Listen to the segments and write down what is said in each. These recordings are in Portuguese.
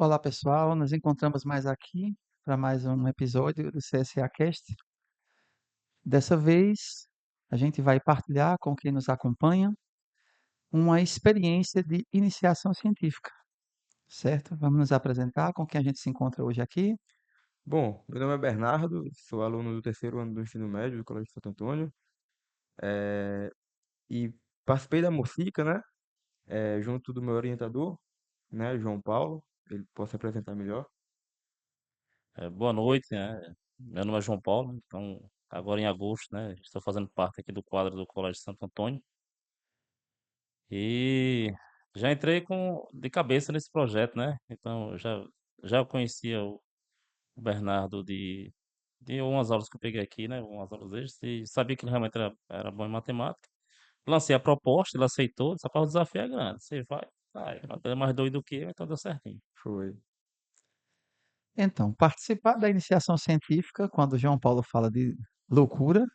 Olá, pessoal. Nos encontramos mais aqui para mais um episódio do CSA Cast. Dessa vez, a gente vai partilhar com quem nos acompanha uma experiência de iniciação científica, certo? Vamos nos apresentar com quem a gente se encontra hoje aqui. Bom, meu nome é Bernardo, sou aluno do terceiro ano do ensino médio do Colégio Santo Antônio, e participei da Mocica, né, junto do meu orientador, né, João Paulo. Ele pode se apresentar melhor. Boa noite, né? Meu nome é João Paulo, então agora em agosto, né? Estou fazendo parte aqui do quadro do Colégio Santo Antônio e já entrei de cabeça nesse projeto, né? Então já conhecia o Bernardo de umas aulas que eu peguei aqui, né? Umas aulas deles e sabia que ele realmente era bom em matemática. Lancei a proposta, ele aceitou, disse: "Rapaz, o desafio é grande, você vai, mas ele é mais doido do que eu, então deu certinho." Foi. Então, participar da iniciação científica, quando o João Paulo fala de loucura,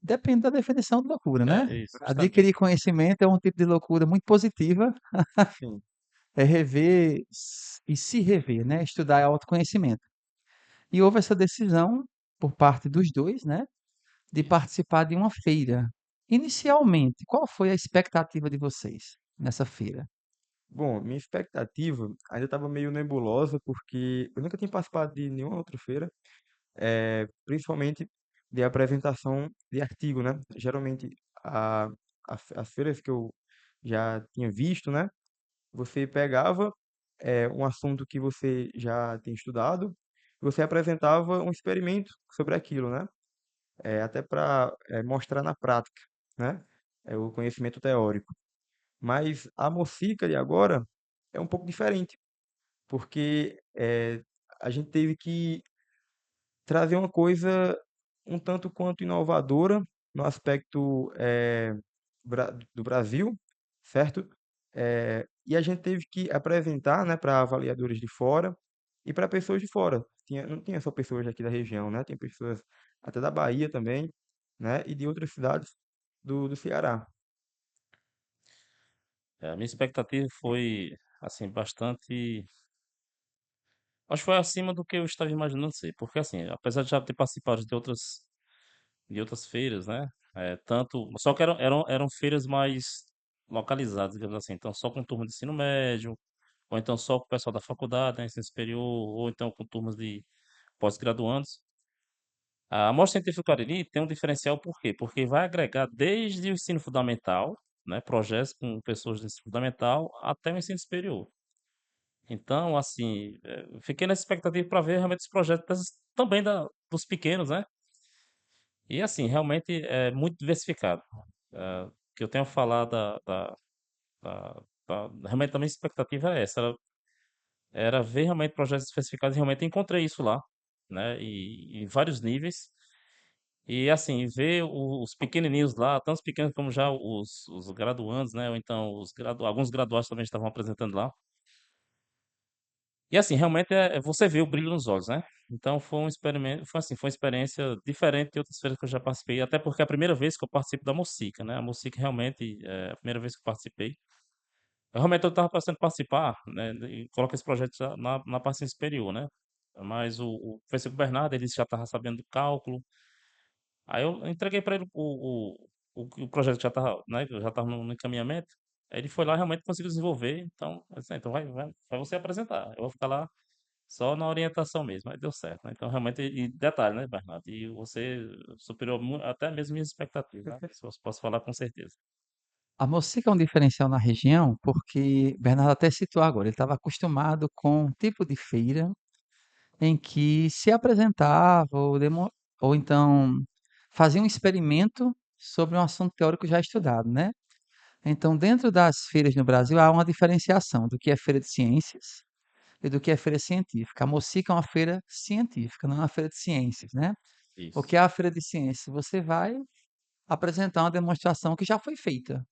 depende da definição de loucura, né? É isso, Adquirir justamente. conhecimento é um tipo de loucura muito positiva, Sim. é rever e se rever, né? Estudar é autoconhecimento. E houve essa decisão por parte dos dois, né, de participar de uma feira. Inicialmente, qual foi a expectativa de vocês nessa feira? Bom, minha expectativa ainda estava meio nebulosa, porque eu nunca tinha participado de nenhuma outra feira, principalmente de apresentação de artigo, né? Geralmente, a, as feiras que eu já tinha visto, né? Você pegava um assunto que você já tinha estudado, e você apresentava um experimento sobre aquilo, né? Até para mostrar na prática, né? O conhecimento teórico. Mas a Mocica de agora é um pouco diferente, porque a gente teve que trazer uma coisa um tanto quanto inovadora no aspecto do Brasil, certo? E a gente teve que apresentar, né, para avaliadores de fora e para pessoas de fora. Não tinha só pessoas aqui da região, né? Tem pessoas até da Bahia também, né? E de outras cidades do Ceará. A minha expectativa foi, assim, bastante. Acho que foi acima do que eu estava imaginando ser, porque assim, apesar de já ter participado de outras feiras, né? Só que eram feiras mais localizadas, digamos assim. Então, só com turma de ensino médio, ou então só com o pessoal da faculdade, né, ensino superior, ou então com turmas de pós-graduandos. A Amostra Científica Cariri tem um diferencial por quê? Porque vai agregar desde o ensino fundamental, né, projetos com pessoas do ensino fundamental, até o ensino superior. Então, assim, fiquei nessa expectativa para ver realmente os projetos também dos pequenos, né? E, assim, realmente é muito diversificado. O que eu tenho a falar realmente a minha expectativa é essa, era ver realmente projetos diversificados e realmente encontrei isso lá, né? E em vários níveis. E, assim, ver os pequenininhos lá, tanto os pequenos como já os graduandos, né? Ou então alguns graduados também estavam apresentando lá. E assim, realmente você vê o brilho nos olhos, né? Então foi um experimento, foi assim, foi uma experiência diferente de outras feiras que eu já participei, até porque é a primeira vez que eu participo da Mocica, né? A Mocica realmente é a primeira vez que eu participei. Realmente eu estava pensando em participar, né? E colocar esse projeto já na parte superior, né? Mas o professor Bernardo, ele já estava sabendo do cálculo. Aí eu entreguei para ele o projeto que já estava, né? Já estava no encaminhamento. Aí ele foi lá e realmente conseguiu desenvolver. Então, assim, então vai você apresentar. Eu vou ficar lá só na orientação mesmo, aí deu certo, né? Então, realmente, e detalhe, né, Bernardo? E você superou até mesmo minhas expectativas, né? Isso eu posso falar com certeza. A Mocica é um diferencial na região porque Bernardo até citou agora, ele estava acostumado com um tipo de feira em que se apresentava ou então fazia um experimento sobre um assunto teórico já estudado, né? Então, dentro das feiras no Brasil, há uma diferenciação do que é feira de ciências e do que é feira científica. A Mocica é uma feira científica, não é uma feira de ciências, né? O que Isso. é a feira de ciências? Você vai apresentar uma demonstração que já foi feita.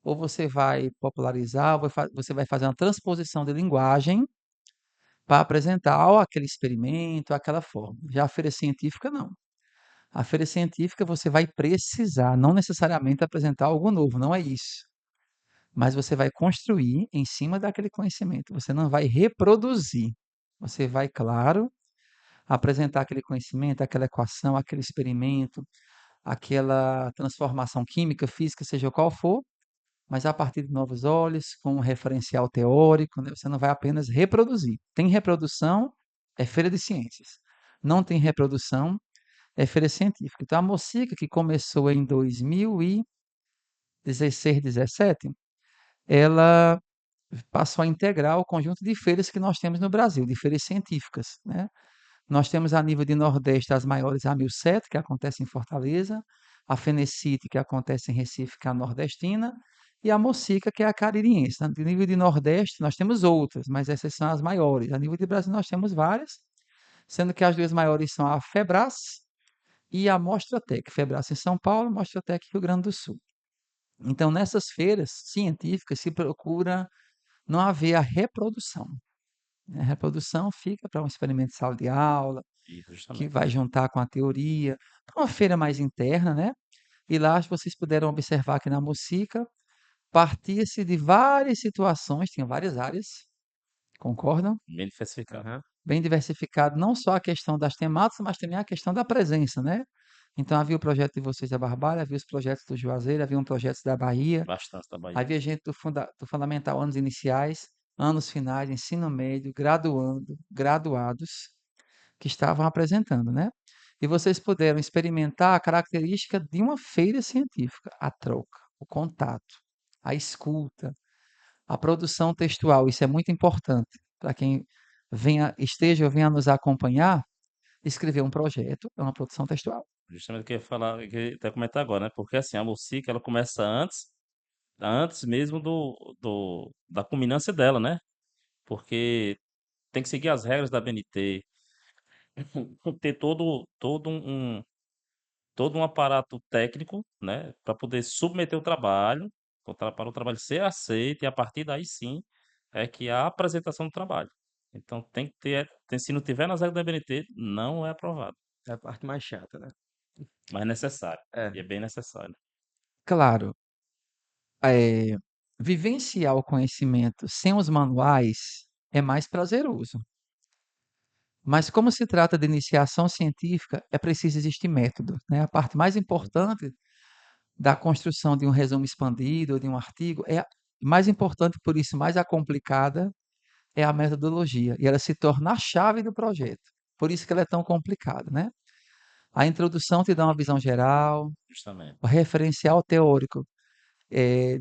Ou você vai popularizar, ou você vai fazer uma transposição de linguagem para apresentar ó, aquele experimento, aquela forma. Já a feira científica, não. A feira científica você vai precisar, não necessariamente apresentar algo novo, não é isso. mas você vai construir em cima daquele conhecimento. Você não vai reproduzir. Você vai, claro, apresentar aquele conhecimento, aquela equação, aquele experimento, aquela transformação química, física, seja qual for, mas a partir de novos olhos, com um referencial teórico, né? Você não vai apenas reproduzir. Tem reprodução, é feira de ciências. Não tem reprodução, é feira científica. Então, a Mocica, que começou em 2016, 17, ela passou a integrar o conjunto de feiras que nós temos no Brasil, de feiras científicas, né? Nós temos a nível de Nordeste as maiores, a 1007, que acontece em Fortaleza, a Fenecite, que acontece em Recife, que é a nordestina, e a Mocica, que é a caririense. A nível de Nordeste, nós temos outras, mas essas são as maiores. A nível de Brasil, nós temos várias, sendo que as duas maiores são a Febras e a Mostratec. Febras em São Paulo, Mostratec em Rio Grande do Sul. Então, nessas feiras científicas, se procura não haver a reprodução. A reprodução fica para um experimento de sala de aula, Isso, que justamente. vai juntar com a teoria, para uma feira mais interna, né? E lá vocês puderam observar que na Mocica partia-se de várias situações, tinha várias áreas, concordam? Bem diversificado. Aham. Bem diversificado, não só a questão das temáticas, mas também a questão da presença, né? Então havia o projeto de vocês da Barbalha, havia os projetos do Juazeiro, havia um projeto da Bahia, Bastante da Bahia. havia gente do Fundamental, anos iniciais, anos finais, ensino médio, graduando, graduados, que estavam apresentando, né? E vocês puderam experimentar a característica de uma feira científica, a troca, o contato, a escuta, a produção textual. Isso é muito importante para quem esteja ou venha nos acompanhar. Escrever um projeto é uma produção textual. Justamente o que eu ia falar, que eu ia até comentar agora, né? Porque assim, a música ela começa antes mesmo da culminância dela, né? Porque tem que seguir as regras da BNT, ter todo um aparato técnico, né? Para poder submeter o trabalho, para o trabalho ser aceito, e a partir daí sim é que há a apresentação do trabalho. Então se não tiver nas regras da BNT, não é aprovado. É a parte mais chata, né? Mas é necessário. É. E é bem necessário. Claro, é, vivenciar o conhecimento sem os manuais é mais prazeroso. Mas como se trata de iniciação científica, é preciso existir método, né? A parte mais importante da construção de um resumo expandido ou de um artigo é mais importante, por isso mais a complicada é a metodologia e ela se torna a chave do projeto. Por isso que ela é tão complicada, né? A introdução te dá uma visão geral, Justamente. o referencial teórico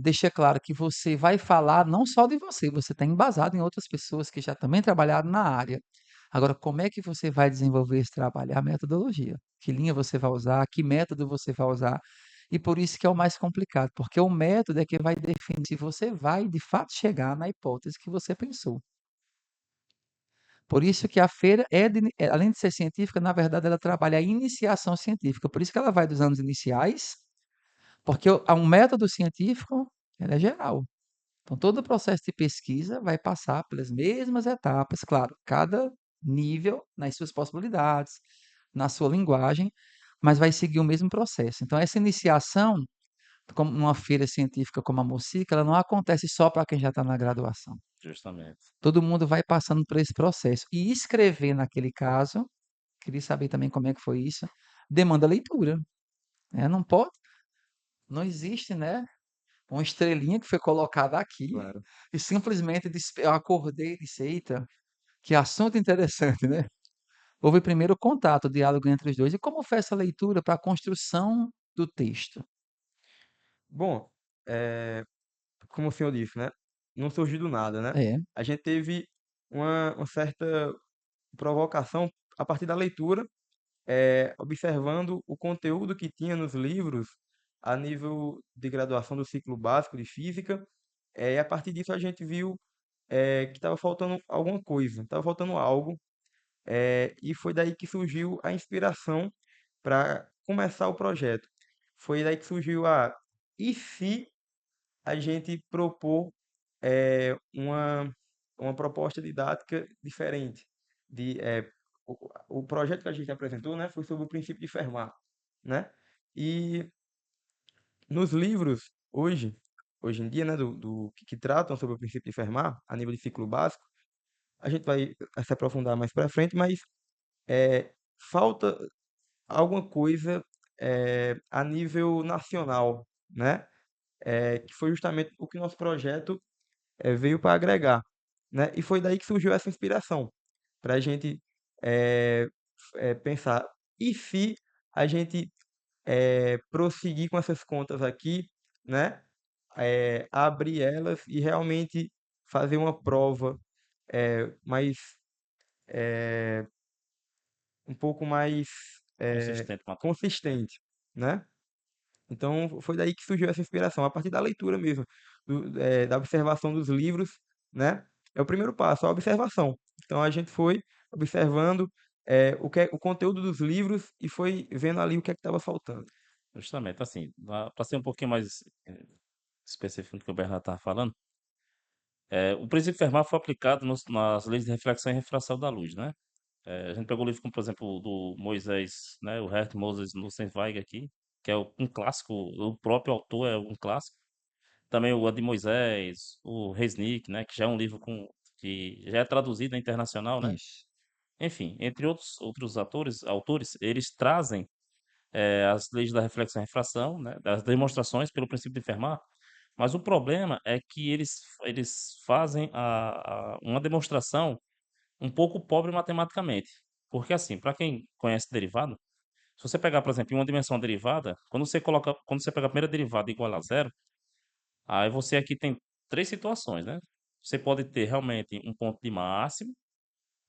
deixa claro que você vai falar não só de você, você está embasado em outras pessoas que já também trabalharam na área. Agora, como é que você vai desenvolver esse trabalho? É a metodologia. Que linha você vai usar, que método você vai usar. E por isso que é o mais complicado, porque o método é que vai definir se você vai de fato chegar na hipótese que você pensou. Por isso que a feira além de ser científica, na verdade ela trabalha a iniciação científica. Por isso que ela vai dos anos iniciais, porque um método científico, ele é geral. Então, todo o processo de pesquisa vai passar pelas mesmas etapas, claro, cada nível nas suas possibilidades, na sua linguagem, mas vai seguir o mesmo processo. Então, essa iniciação, como numa feira científica como a Mocica, ela não acontece só para quem já está na graduação. Justamente. Todo mundo vai passando por esse processo. E escrever, naquele caso, queria saber também como é que foi isso, demanda leitura. Né? Não pode, não existe, né? Uma estrelinha que foi colocada aqui Claro. e simplesmente eu acordei e disse, eita, que assunto interessante, né? Houve primeiro o contato, o diálogo entre os dois. E como foi essa leitura para a construção do texto? Bom, é, como o senhor disse, né? Não surgiu do nada, né? É, A gente teve uma certa provocação a partir da leitura, observando o conteúdo que tinha nos livros a nível de graduação do ciclo básico de física, e a partir disso a gente viu que estava faltando alguma coisa, estava faltando algo, e foi daí que surgiu a inspiração para começar o projeto. Foi daí que surgiu e se a gente propor uma proposta didática diferente. O projeto que a gente apresentou, né, foi sobre o princípio de Fermat, né? E nos livros, hoje, hoje em dia, né, que tratam sobre o princípio de Fermat, a nível de ciclo básico. A gente vai se aprofundar mais para frente, mas falta alguma coisa a nível nacional, né? Que foi justamente o que nosso projeto veio para agregar, né? E foi daí que surgiu essa inspiração, para a gente eh, pensar, e se a gente prosseguir com essas contas aqui, né? Abrir elas e realmente fazer uma prova mais um pouco mais Consistente, Matheus. consistente, né? Então foi daí que surgiu essa inspiração, a partir da leitura mesmo, da observação dos livros, né? É o primeiro passo, a observação. Então a gente foi observando o conteúdo dos livros e foi vendo ali o que é que estava faltando. Justamente, assim, para ser um pouquinho mais específico do que o Bernardo estava falando, o princípio Fermat foi aplicado nas leis de reflexão e refração da luz, né? A gente pegou livros como, por exemplo, o do Moisés, né? O Herr Moses Nussenzweig aqui, que é um clássico, o próprio autor é um clássico. Também o de Moisés, o Resnick, né? Que já é um livro que já é traduzido na internacional, né? Isso. Enfim, entre outros autores, eles trazem as leis da reflexão e refração, né? Das demonstrações pelo princípio de Fermat, mas o problema é que eles fazem uma demonstração um pouco pobre matematicamente. Porque, assim, para quem conhece derivada, se você pegar, por exemplo, em uma dimensão derivada, quando você pega a primeira derivada igual a zero, aí você aqui tem três situações, né? Você pode ter realmente um ponto de máximo,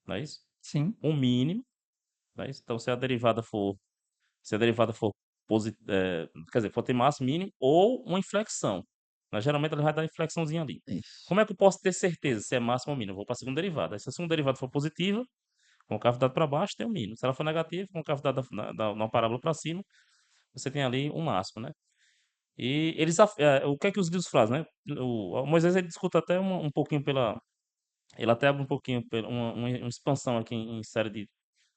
não é isso? Sim, Um mínimo, não é isso? Então, se a derivada for quer dizer, for ter máximo, mínimo ou uma inflexão, né? Geralmente ela vai dar inflexãozinha ali. isso. Como é que eu posso ter certeza se é máximo ou mínimo? Eu vou para a segunda derivada. Aí, se a segunda derivada for positiva, com o cavidade para baixo, tem o mínimo. Se ela for negativa, com o cavidade na parábola para cima, você tem ali um máximo, né? E o que é que os livros fazem, né? O Moisés ele discute até um pouquinho ele até abre um pouquinho pela uma expansão aqui em série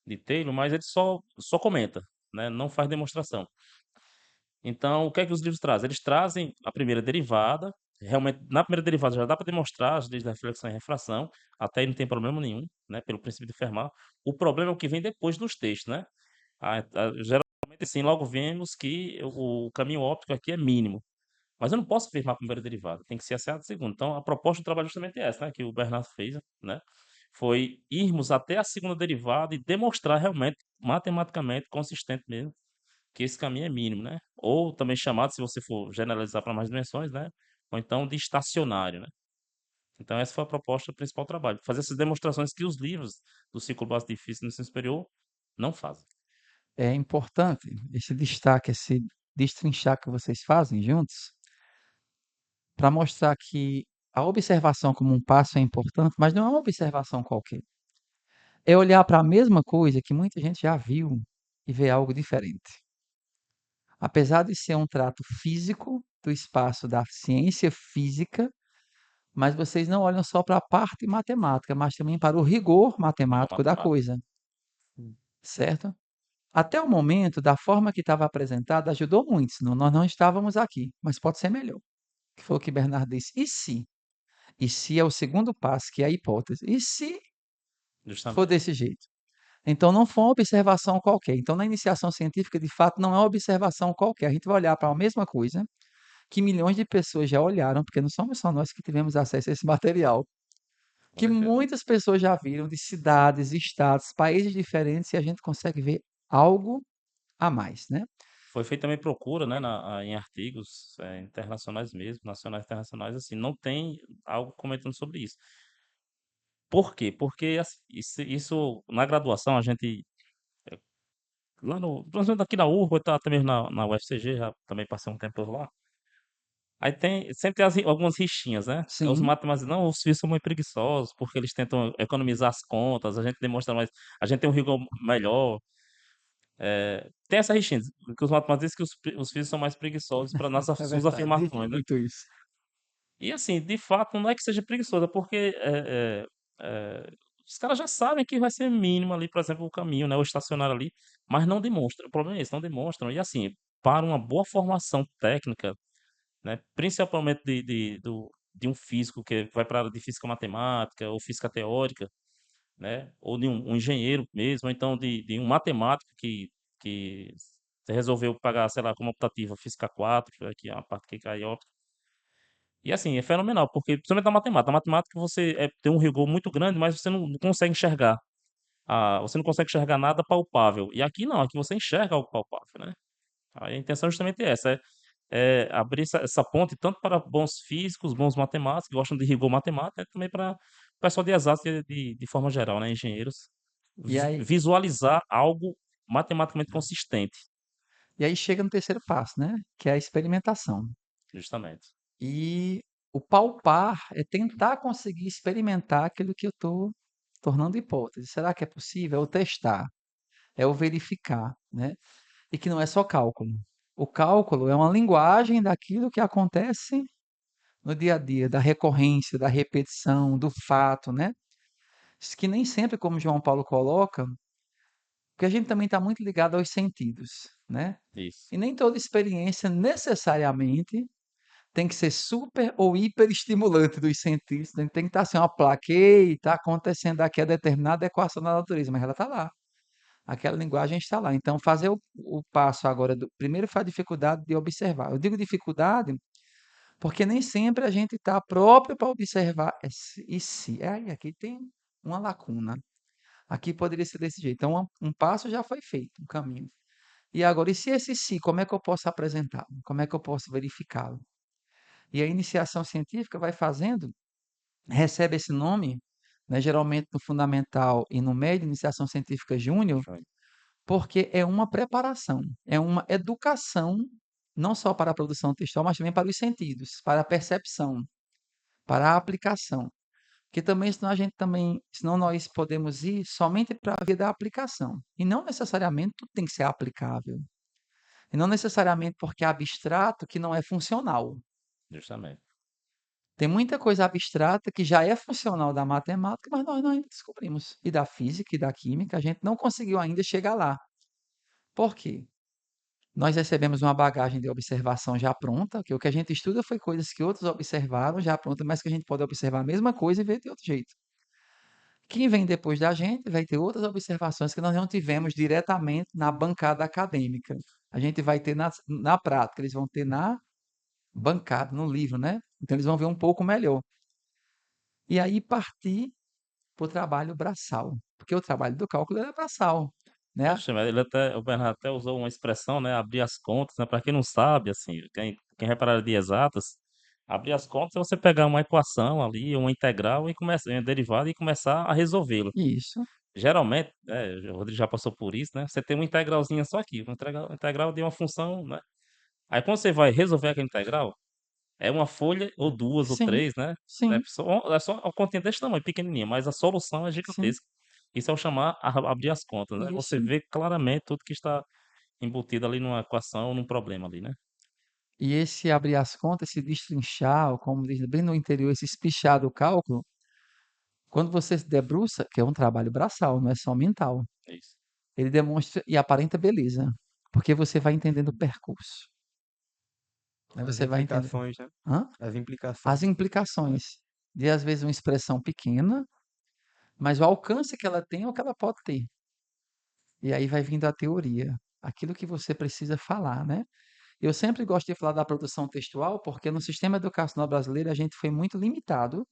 de Taylor, mas ele só comenta, né? Não faz demonstração. Então, o que é que os livros trazem? Eles trazem a primeira derivada. Realmente, na primeira derivada já dá para demonstrar as leis da reflexão e refração, até aí não tem problema nenhum, né? Pelo princípio de Fermat. O problema é o que vem depois nos textos, né? Geralmente, assim, logo vemos que o caminho óptico aqui é mínimo. Mas eu não posso afirmar a primeira derivada, tem que ser a segunda. Então, a proposta do trabalho é justamente essa, né? Que o Bernardo fez, né? Foi irmos até a segunda derivada e demonstrar realmente, matematicamente, consistente mesmo, que esse caminho é mínimo, né? Ou também chamado, se você for generalizar para mais dimensões, né? Ou então de estacionário, né? Então essa foi a proposta do principal trabalho, fazer essas demonstrações que os livros do ciclo básico de física no ensino superior não fazem. É importante esse destaque, esse destrinchar que vocês fazem juntos, para mostrar que a observação como um passo é importante, mas não é uma observação qualquer. É olhar para a mesma coisa que muita gente já viu e ver algo diferente. Apesar de ser um trato físico do espaço da ciência física, mas vocês não olham só para a parte matemática, mas também para o rigor Não, matemático da matemática. coisa, certo? Até o momento, da forma que estava apresentada, ajudou muito, senão nós não estávamos aqui, mas pode ser melhor. Que foi o que Bernardo disse. E se? E se é o segundo passo, que é a hipótese. E se for Justamente. desse jeito? Então, não foi uma observação qualquer. Então, na iniciação científica, de fato, não é uma observação qualquer. A gente vai olhar para a mesma coisa que milhões de pessoas já olharam, porque não somos só nós que tivemos acesso a esse material, Com que certeza. muitas pessoas já viram de cidades, estados, países diferentes, e a gente consegue ver algo a mais, né? Foi feita também procura, né, em artigos internacionais mesmo, nacionais e internacionais, assim, não tem algo comentando sobre isso. Por quê? Porque assim, isso na graduação a gente lá no, pelo menos aqui na URBA, eu até mesmo na UFCG, já também passei um tempo por lá. Aí sempre tem algumas rixinhas, né? Os Sim, matemáticos, não, os suíços são muito preguiçosos, porque eles tentam economizar as contas, a gente demonstra mais, a gente tem um rigor melhor. Tem essa rixinha, que os matemáticos dizem que os físicos são mais preguiçosos para nas é suas verdade. Dizem afirmações, né? muito isso. E assim, de fato, não é que seja preguiçoso, é porque é, os caras já sabem que vai ser mínimo ali, por exemplo, o caminho, né? O estacionário ali, mas não demonstram. O problema é esse, não demonstram. E assim, para uma boa formação técnica, né? Principalmente de um físico que vai para a área de física matemática ou física teórica, né? Ou de um engenheiro mesmo, ou então de um matemático que você resolveu pagar, sei lá, como optativa física 4, que é a parte que cai óbvio. E assim, é fenomenal, porque principalmente na matemática. A matemática você tem um rigor muito grande, mas você não consegue enxergar. Você não consegue enxergar nada palpável. E aqui não, aqui você enxerga algo palpável, né? A intenção é justamente essa, é abrir essa ponte tanto para bons físicos, bons matemáticos, que gostam de rigor matemático, né, também para o pessoal de exatas de forma geral, né, engenheiros, E aí, visualizar algo matematicamente consistente, e aí chega no terceiro passo, né? Que é a experimentação. justamente. E o palpar é tentar conseguir experimentar aquilo que eu estou tornando hipótese. Será que é possível? É o testar, é o verificar, né? E que não é só cálculo. O cálculo é uma linguagem daquilo que acontece no dia a dia, da recorrência, da repetição, do fato, né? Que nem sempre, como João Paulo coloca, porque a gente também está muito ligado aos sentidos, né? Isso, E nem toda experiência necessariamente tem que ser super ou hiper estimulante dos sentidos. Tem que estar assim, uma placa, e está acontecendo aqui a determinada equação da natureza, mas ela está lá. Aquela linguagem está lá. Então, fazer o passo agora, primeiro faz a dificuldade de observar. Eu digo dificuldade porque nem sempre a gente está próprio para observar e se. Aí, aqui tem uma lacuna. Aqui poderia ser desse jeito. Então, um passo já foi feito, um caminho. E agora, e se esse se, como é que eu posso apresentá-lo? Como é que eu posso verificá-lo? E a iniciação científica vai fazendo, recebe esse nome, né, geralmente no fundamental e no médio, iniciação científica júnior, justamente, porque é uma preparação, é uma educação, não só para a produção textual, mas também para os sentidos, para a percepção, para a aplicação. Porque também, senão nós podemos ir somente para a via da aplicação. E não necessariamente tudo tem que ser aplicável. E não necessariamente porque é abstrato que não é funcional. justamente. Tem muita coisa abstrata que já é funcional da matemática, mas nós não ainda descobrimos. E da física e da química, a gente não conseguiu ainda chegar lá. Por quê? Nós recebemos uma bagagem de observação já pronta, que o que a gente estuda foi coisas que outros observaram já pronta, mas que a gente pode observar a mesma coisa e ver de outro jeito. Quem vem depois da gente vai ter outras observações que nós não tivemos diretamente na bancada acadêmica. A gente vai ter na prática, eles vão ter na bancada, no livro, né? Então eles vão ver um pouco melhor. E aí partir para o trabalho braçal, porque o trabalho do cálculo é braçal, né? Oxe, mas o Bernardo até usou uma expressão, né, abrir as contas, né, para quem não sabe, assim, quem vai para a área de exatas, abrir as contas é você pegar uma equação ali, uma integral e começar, uma derivada e começar a resolvê-lo. Isso, Geralmente, o Rodrigo já passou por isso, né? Você tem uma integralzinha só aqui, uma integral de uma função, né? Aí quando você vai resolver aquela integral, é uma folha ou duas ou sim, três, né? sim, É só uma continha desse tamanho, pequenininha, mas a solução é sim, gigantesca. Isso é o chamar abrir as contas, né? Você isso. vê claramente tudo que está embutido ali numa equação ou num problema ali, né? E esse abrir as contas, esse destrinchar, ou como diz bem no interior, esse espichar do cálculo, quando você se debruça, que é um trabalho braçal, não é só mental, É isso. ele demonstra e aparenta beleza, porque você vai entendendo o percurso, né? As Você vai entender, implicações, né? hã? As As implicações. implicações de, às vezes, uma expressão pequena, mas o alcance que ela tem é o que ela pode ter. E aí vai vindo a teoria, aquilo que você precisa falar, né? Eu sempre gosto de falar da produção textual, porque no sistema educacional brasileiro a gente foi muito limitado.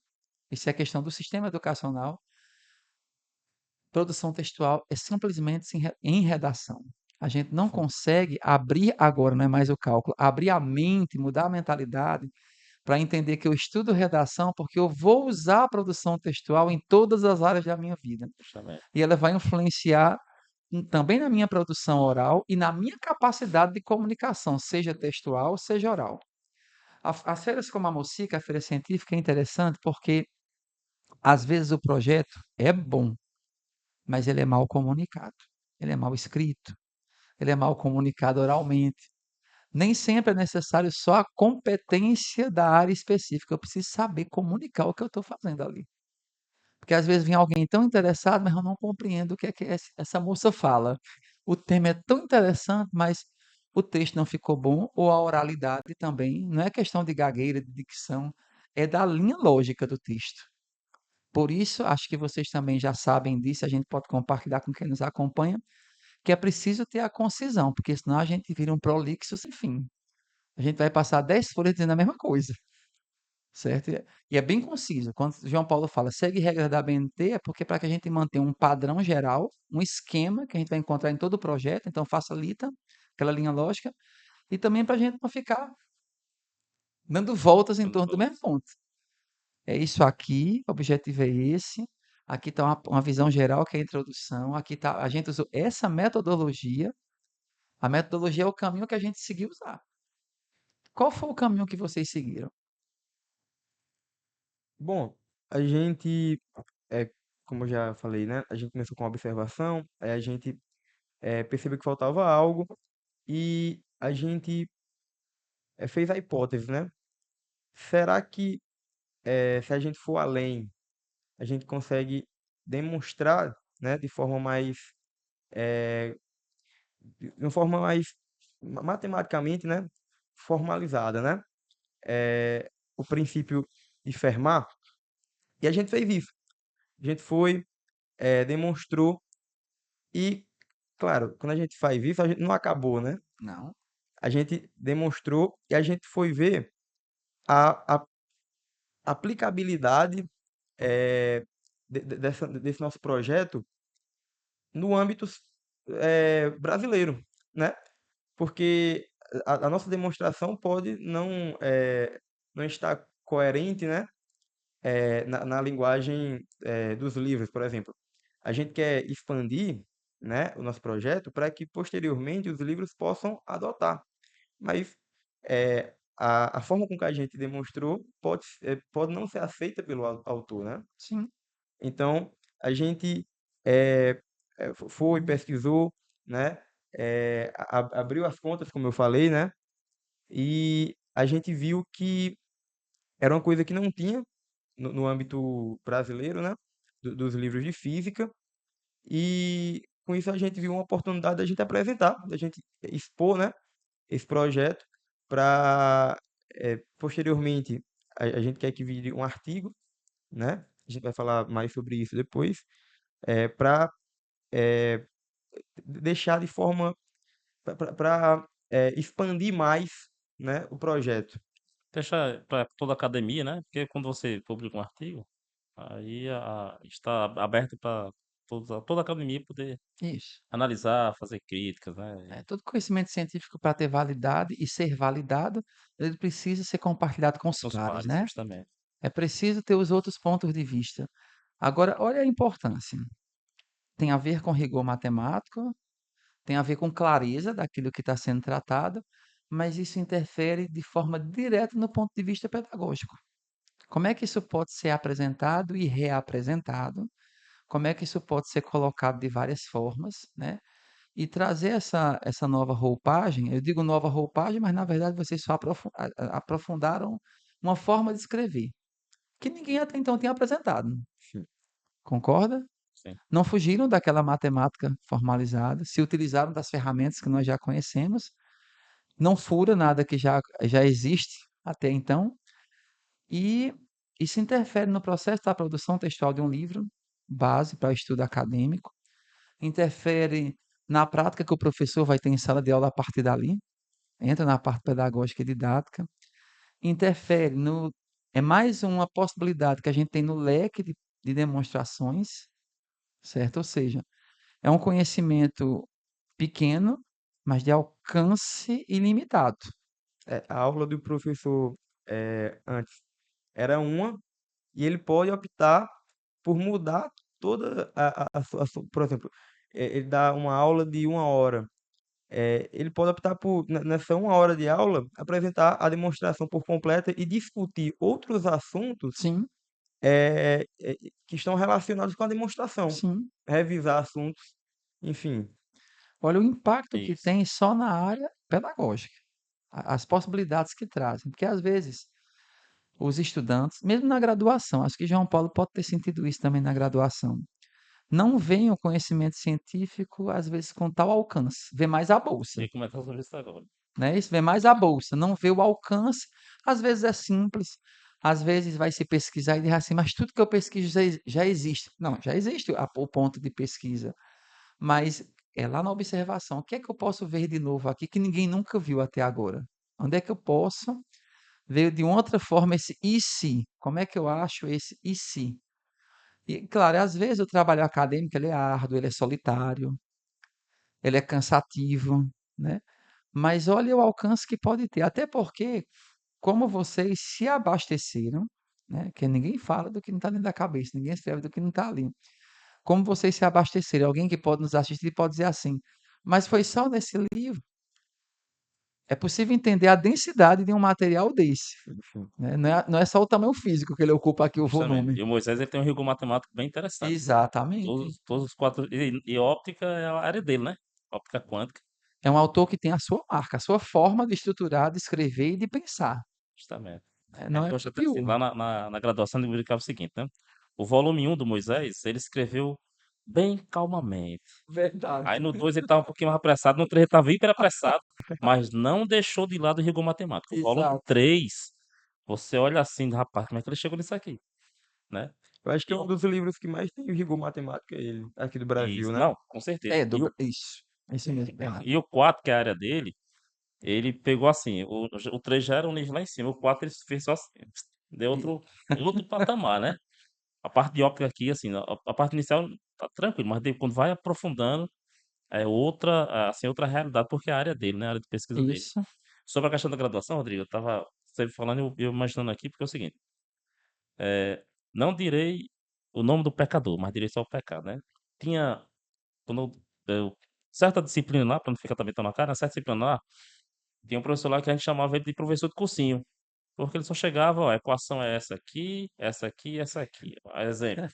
Isso é questão do sistema educacional. Produção textual é simplesmente em redação. A gente não consegue abrir agora, não é mais o cálculo, abrir a mente, mudar a mentalidade para entender que eu estudo redação porque eu vou usar a produção textual em todas as áreas da minha vida. Justamente. E ela vai influenciar também na minha produção oral e na minha capacidade de comunicação, seja textual, seja oral. As feiras como a MOSIC, a Feira Científica, é interessante porque, às vezes, o projeto é bom, mas ele é mal comunicado, ele é mal escrito, ele é mal comunicado oralmente. Nem sempre é necessário só a competência da área específica, eu preciso saber comunicar o que eu estou fazendo ali. Porque às vezes vem alguém tão interessado, mas eu não compreendo o que é que essa moça fala. O tema é tão interessante, mas o texto não ficou bom ou a oralidade também. Não é questão de gagueira, de dicção, é da linha lógica do texto. Por isso, acho que vocês também já sabem disso, a gente pode compartilhar com quem nos acompanha, que é preciso ter a concisão, porque senão a gente vira um prolixo sem fim. A gente vai passar 10 folhas dizendo a mesma coisa, certo? E é bem conciso. Quando João Paulo fala segue regras da BNT, é porque para que a gente mantenha um padrão geral, um esquema que a gente vai encontrar em todo o projeto, então facilita aquela linha lógica, e também para a gente não ficar dando voltas em Dando torno do mesmo voltas. ponto. É isso aqui, o objetivo é esse. Aqui está uma visão geral, que é a introdução. Aqui tá, a gente usou essa metodologia. A metodologia é o caminho que a gente seguiu usar. Qual foi o caminho que vocês seguiram? Bom, a gente, é, como eu já falei, né? A gente começou com a observação, aí a gente percebeu que faltava algo e a gente fez a hipótese, né? Será que se a gente for além, a gente consegue demonstrar, né, de uma forma mais matematicamente, né, formalizada, né, o princípio de Fermat? E a gente fez isso. A gente foi, demonstrou e, claro, quando a gente faz isso, a gente não acabou, né? Não. A gente demonstrou e a gente foi ver a aplicabilidade desse nosso projeto no âmbito brasileiro, né? Porque a nossa demonstração pode não estar coerente, né? Na linguagem dos livros, por exemplo. A gente quer expandir, né, o nosso projeto para que posteriormente os livros possam adotar. Mas a forma com que a gente demonstrou pode não ser aceita pelo autor, né? Sim. Então, a gente eh, foi, pesquisou, né? Abriu as contas, como eu falei, né? E a gente viu que era uma coisa que não tinha no âmbito brasileiro, né? Dos livros de física. E com isso a gente viu uma oportunidade da gente apresentar, da gente expor, né? Esse projeto para, posteriormente, a gente quer que vire um artigo, né? A gente vai falar mais sobre isso depois, para deixar de forma para expandir mais, né, o projeto. Deixa para toda a academia, né? Porque quando você publica um artigo, aí está aberto para toda a academia poder Isso. analisar, fazer críticas, né? É, todo conhecimento científico, para ter validade e ser validado, ele precisa ser compartilhado com os Com os pares, pares, né? justamente. É preciso ter os outros pontos de vista. Agora, olha a importância. Tem a ver com rigor matemático, tem a ver com clareza daquilo que está sendo tratado, mas isso interfere de forma direta no ponto de vista pedagógico. Como é que isso pode ser apresentado e reapresentado? Como é que isso pode ser colocado de várias formas, né? E trazer essa nova roupagem, eu digo nova roupagem, mas na verdade vocês só aprofundaram uma forma de escrever, que ninguém até então tinha apresentado. Sim. Concorda? Sim. Não fugiram daquela matemática formalizada, se utilizaram das ferramentas que nós já conhecemos, não fura nada que já existe até então, e isso interfere no processo da produção textual de um livro, base para o estudo acadêmico, interfere na prática que o professor vai ter em sala de aula a partir dali, entra na parte pedagógica e didática, interfere no. É mais uma possibilidade que a gente tem no leque de demonstrações, certo? Ou seja, é um conhecimento pequeno, mas de alcance ilimitado. A aula do professor antes era uma, e ele pode optar por mudar toda por exemplo, ele dá uma aula de uma hora. Ele pode optar por, nessa uma hora de aula, apresentar a demonstração por completa e discutir outros assuntos Sim, que estão relacionados com a demonstração, sim. revisar assuntos, enfim. Olha o impacto que Isso. tem só na área pedagógica, as possibilidades que trazem, porque às vezes os estudantes, mesmo na graduação, acho que João Paulo pode ter sentido isso também na graduação. não veem o conhecimento científico, às vezes, com tal alcance, vê mais a bolsa, E comentar sobre isso agora. né? Isso vê mais a bolsa, não vê o alcance. Às vezes é simples, às vezes vai se pesquisar e diz assim, mas tudo que eu pesquiso já existe. Não, já existe o ponto de pesquisa, mas é lá na observação. O que é que eu posso ver de novo aqui que ninguém nunca viu até agora? Onde é que eu posso ver de outra forma esse e se? Como é que eu acho esse e se? E, claro, às vezes o trabalho acadêmico ele é árduo, ele é solitário, ele é cansativo, né? Mas olha o alcance que pode ter. Até porque, como vocês se abasteceram, né? Que ninguém fala do que não está dentro da cabeça, ninguém escreve do que não está ali. Como vocês se abasteceram, alguém que pode nos assistir pode dizer assim, mas foi só nesse livro. É possível entender a densidade de um material desse, Enfim. né? Não é só o tamanho físico que ele ocupa aqui o Justamente. volume. E o Moisés ele tem um rigor matemático bem interessante. Exatamente. Todos os quatro. E óptica é a área dele, né? Óptica quântica, É um autor que tem a sua marca, a sua forma de estruturar, de escrever e de pensar. justamente. Né? É Não é porque eu acho até assim, pior. lá na graduação ele indicava o seguinte, né? O volume um do Moisés, ele escreveu bem calmamente. Verdade. Aí no 2 ele estava um pouquinho mais apressado, no 3 ele estava hiper apressado, mas não deixou de lado o rigor matemático. O volume Exato. 3 você olha assim, rapaz, como é que ele chegou nisso aqui, né? Eu acho que E é um dos livros que mais tem rigor matemático, é ele, aqui do Brasil, isso, né? não, com certeza. Isso. Isso mesmo, Bernardo. E o 4 que é a área dele, ele pegou assim, o 3 já era um nível lá em cima, o 4 ele fez só assim, deu E- outro patamar, né? A parte de óptica aqui, assim, a parte inicial tá tranquilo, mas quando vai aprofundando, é outra, assim, outra realidade, porque é a área dele, né? A área de pesquisa dele. Isso. Sobre a questão da graduação, Rodrigo, eu tava você falando, eu imaginando aqui, porque é o seguinte, não direi o nome do pecador, mas direi só o pecado, né? Tinha, quando certa disciplina lá, para não ficar também tão na cara, certa disciplina lá, tinha um professor lá que a gente chamava ele de professor de cursinho, porque ele só chegava, ó, a equação é essa aqui, essa aqui, essa aqui. Ó, exemplo.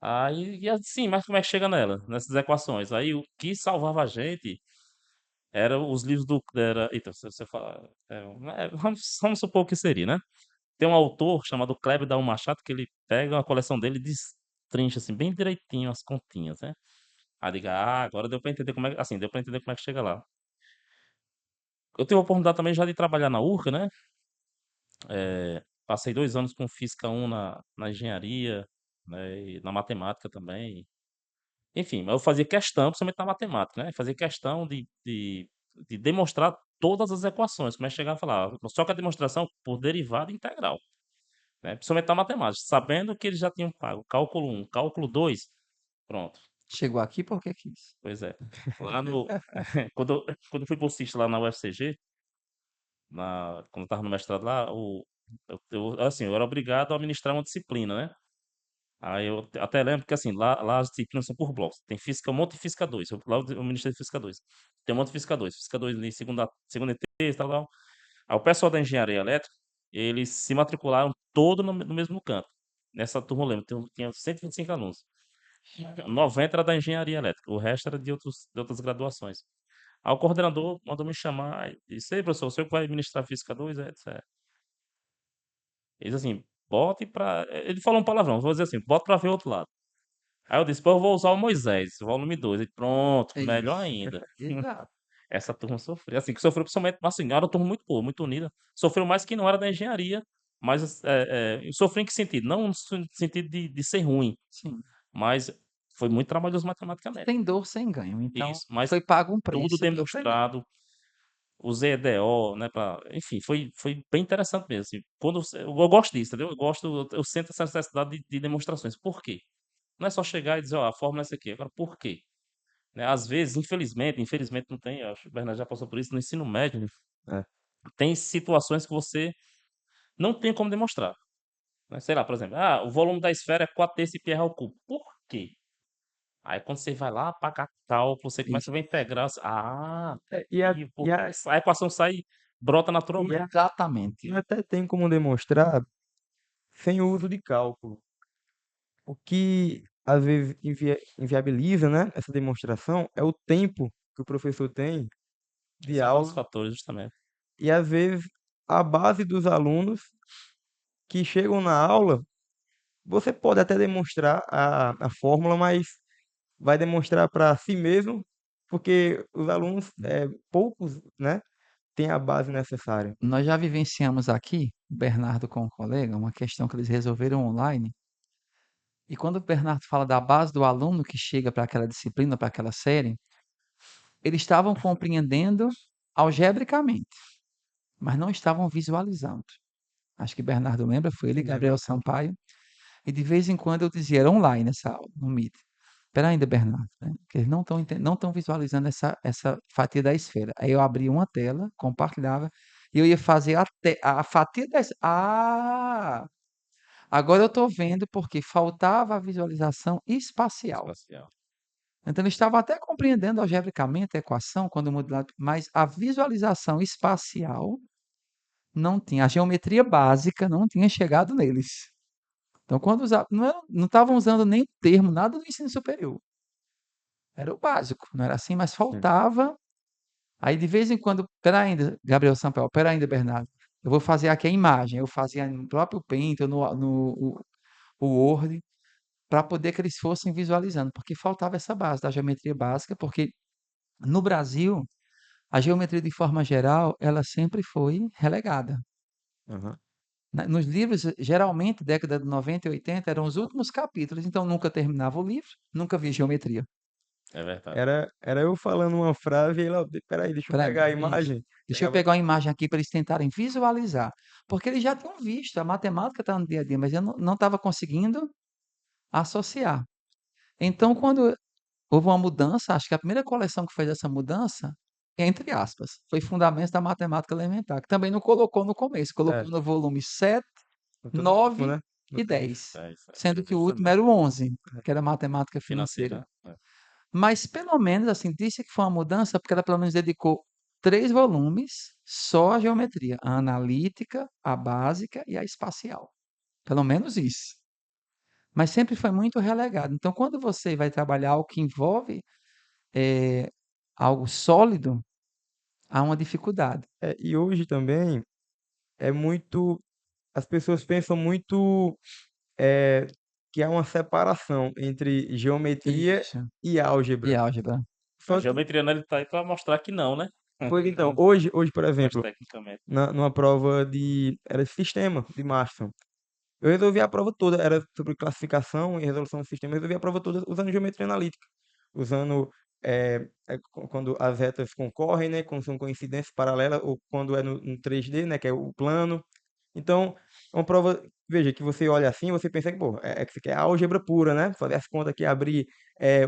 Aí, e assim, mas como é que chega nela, nessas equações? Aí o que salvava a gente era os livros do. Eita, se você fala. Vamos supor o que seria, né? Tem um autor chamado Kleber Dalmo Machado que ele pega uma coleção dele e destrincha assim, bem direitinho as continhas, né? Aí diga, agora deu pra entender como é, assim, deu pra entender como é que chega lá. Eu tive a oportunidade também já de trabalhar na URCA, né? Passei 2 anos com Física 1 na engenharia, né? E na matemática também. Enfim, mas eu fazia questão, principalmente na matemática, né? Fazia questão de demonstrar todas as equações. Como é que chegava a falar? Só que a demonstração por derivada integral, né? Principalmente na matemática. Sabendo que eles já tinham pago cálculo 1, cálculo 2, pronto. Chegou aqui porque quis. Pois é. Lá no. Quando eu fui bolsista lá na UFCG, quando eu estava no mestrado lá, assim, eu era obrigado a ministrar uma disciplina, né? Aí eu até lembro que assim, lá as disciplinas são por blocos. Tem física 1 e física 2. Lá eu ministrei física 2. Tem um monte de física 2. Física 2 ali, segunda e terça, tal, tal. Aí o pessoal da engenharia elétrica, eles se matricularam todo no mesmo canto. Nessa turma, eu lembro, tinha 125 alunos. 90 era da engenharia elétrica, o resto era de outras graduações. Aí o coordenador mandou me chamar e disse: Ei, professor, o senhor que vai ministrar física 2? É, etc. Ele disse assim: bote pra. Ele falou um palavrão, vou dizer assim: bote pra ver o outro lado. Aí eu disse: pô, eu vou usar o Moisés, volume 2. Ele, pronto, É melhor isso. ainda. Exato. Essa turma sofreu. Assim, que sofreu principalmente, assim, era uma turma muito boa, muito unida. Sofreu mais que não era da engenharia, mas sofreu em que sentido? Não no sentido de ser ruim, Sim. mas foi muito trabalhoso matematicamente. Sem dor, sem ganho. Então, Isso, mas foi pago um tudo preço que eu peguei. demonstrado, usei EDO, né, enfim, foi bem interessante mesmo, assim. Eu gosto disso, entendeu? Eu sinto essa necessidade de demonstrações. Por quê? Não é só chegar e dizer, ó, a fórmula é essa aqui. Agora, por quê? Né? Às vezes, infelizmente não tem, eu acho que o Bernardo já passou por isso no ensino médio, né? É. Tem situações que você não tem como demonstrar, né? Sei lá, por exemplo, o volume da esfera é 4 terços pi r ao cubo. Por quê? Aí quando você vai lá pagar cálculo, você começa a Isso. ver integral, É, porque a equação brota naturalmente. Exatamente. e até tem como demonstrar sem o uso de cálculo. O que às vezes inviabiliza, né, essa demonstração é o tempo que o professor tem de Esse é um dos aula fatores, justamente. e às vezes a base dos alunos que chegam na aula você pode até demonstrar a fórmula, mas vai demonstrar para si mesmo, porque os alunos, poucos, né, têm a base necessária. Nós já vivenciamos aqui, o Bernardo com um colega, uma questão que eles resolveram online. E quando o Bernardo fala da base do aluno que chega para aquela disciplina, para aquela série, eles estavam compreendendo algebricamente, mas não estavam visualizando. Acho que Bernardo lembra, foi ele e Gabriel Lembro. Sampaio. E de vez em quando eu dizia, era online essa aula, no Meet. Espera ainda, Bernardo, né? Que eles não estão visualizando essa fatia da esfera. Aí eu abria uma tela, compartilhava, e eu ia fazer a fatia da esfera. Ah! Agora eu estou vendo porque faltava a visualização espacial. Espacial. Então ele estava até compreendendo algebricamente a equação quando modelado, mas a visualização espacial não tinha, a geometria básica não tinha chegado neles. Então, quando usava, não estavam usando nem o termo, nada do ensino superior. Era o básico, não era assim, mas Sim. faltava. Aí, de vez em quando, espera ainda, Gabriel Sampaio, espera ainda, Bernardo. Eu vou fazer aqui a imagem. Eu fazia no próprio Paint, ou o Word, para poder que eles fossem visualizando, porque faltava essa base da geometria básica, porque no Brasil, a geometria de forma geral, ela sempre foi relegada. Aham. Nos livros, geralmente, década de 90 e 80, eram os últimos capítulos, então nunca terminava o livro, nunca via geometria. É verdade. Era eu falando uma frase e ele: "Ó, espera aí, deixa eu Espera pegar a aí, isso. imagem". Deixa eu Pegava pegar uma imagem aqui para eles tentarem visualizar, porque eles já tinham visto, a matemática está no dia a dia, mas eu não estava conseguindo associar. Então, quando houve uma mudança, acho que a primeira coleção que fez essa mudança, entre aspas, foi Fundamentos da Matemática Elementar, que também não colocou no começo, é, colocou no volume 7, então no último, 9 né, no e 3. 10, É isso aí. sendo Eu que vi o isso último também. era o 11, que era Matemática Financeira. Financeira. É. Mas pelo menos, assim, disse que foi uma mudança, porque ela pelo menos dedicou 3 volumes só à geometria, a analítica, a básica e a espacial. Pelo menos isso. Mas sempre foi muito relegado. Então, quando você vai trabalhar algo que envolve algo sólido, há uma dificuldade. E hoje também é muito, as pessoas pensam muito, eh, que há uma separação entre geometria Isso. e E álgebra. álgebra. A Só que, geometria analítica tá aí para mostrar que não, né? pois então, hoje, por Mas exemplo, tecnicamente. numa prova era de sistema, de Masterson, eu resolvi a prova toda, era sobre classificação e resolução do sistema, eu resolvi a prova toda usando geometria analítica, usando, quando as retas concorrem, né, quando são coincidências paralelas, ou quando é no 3D, né, que é o plano. Então, é uma prova, veja, que você olha assim, você pensa que, pô, que isso aqui é álgebra pura, né? Fazer as contas aqui, abrir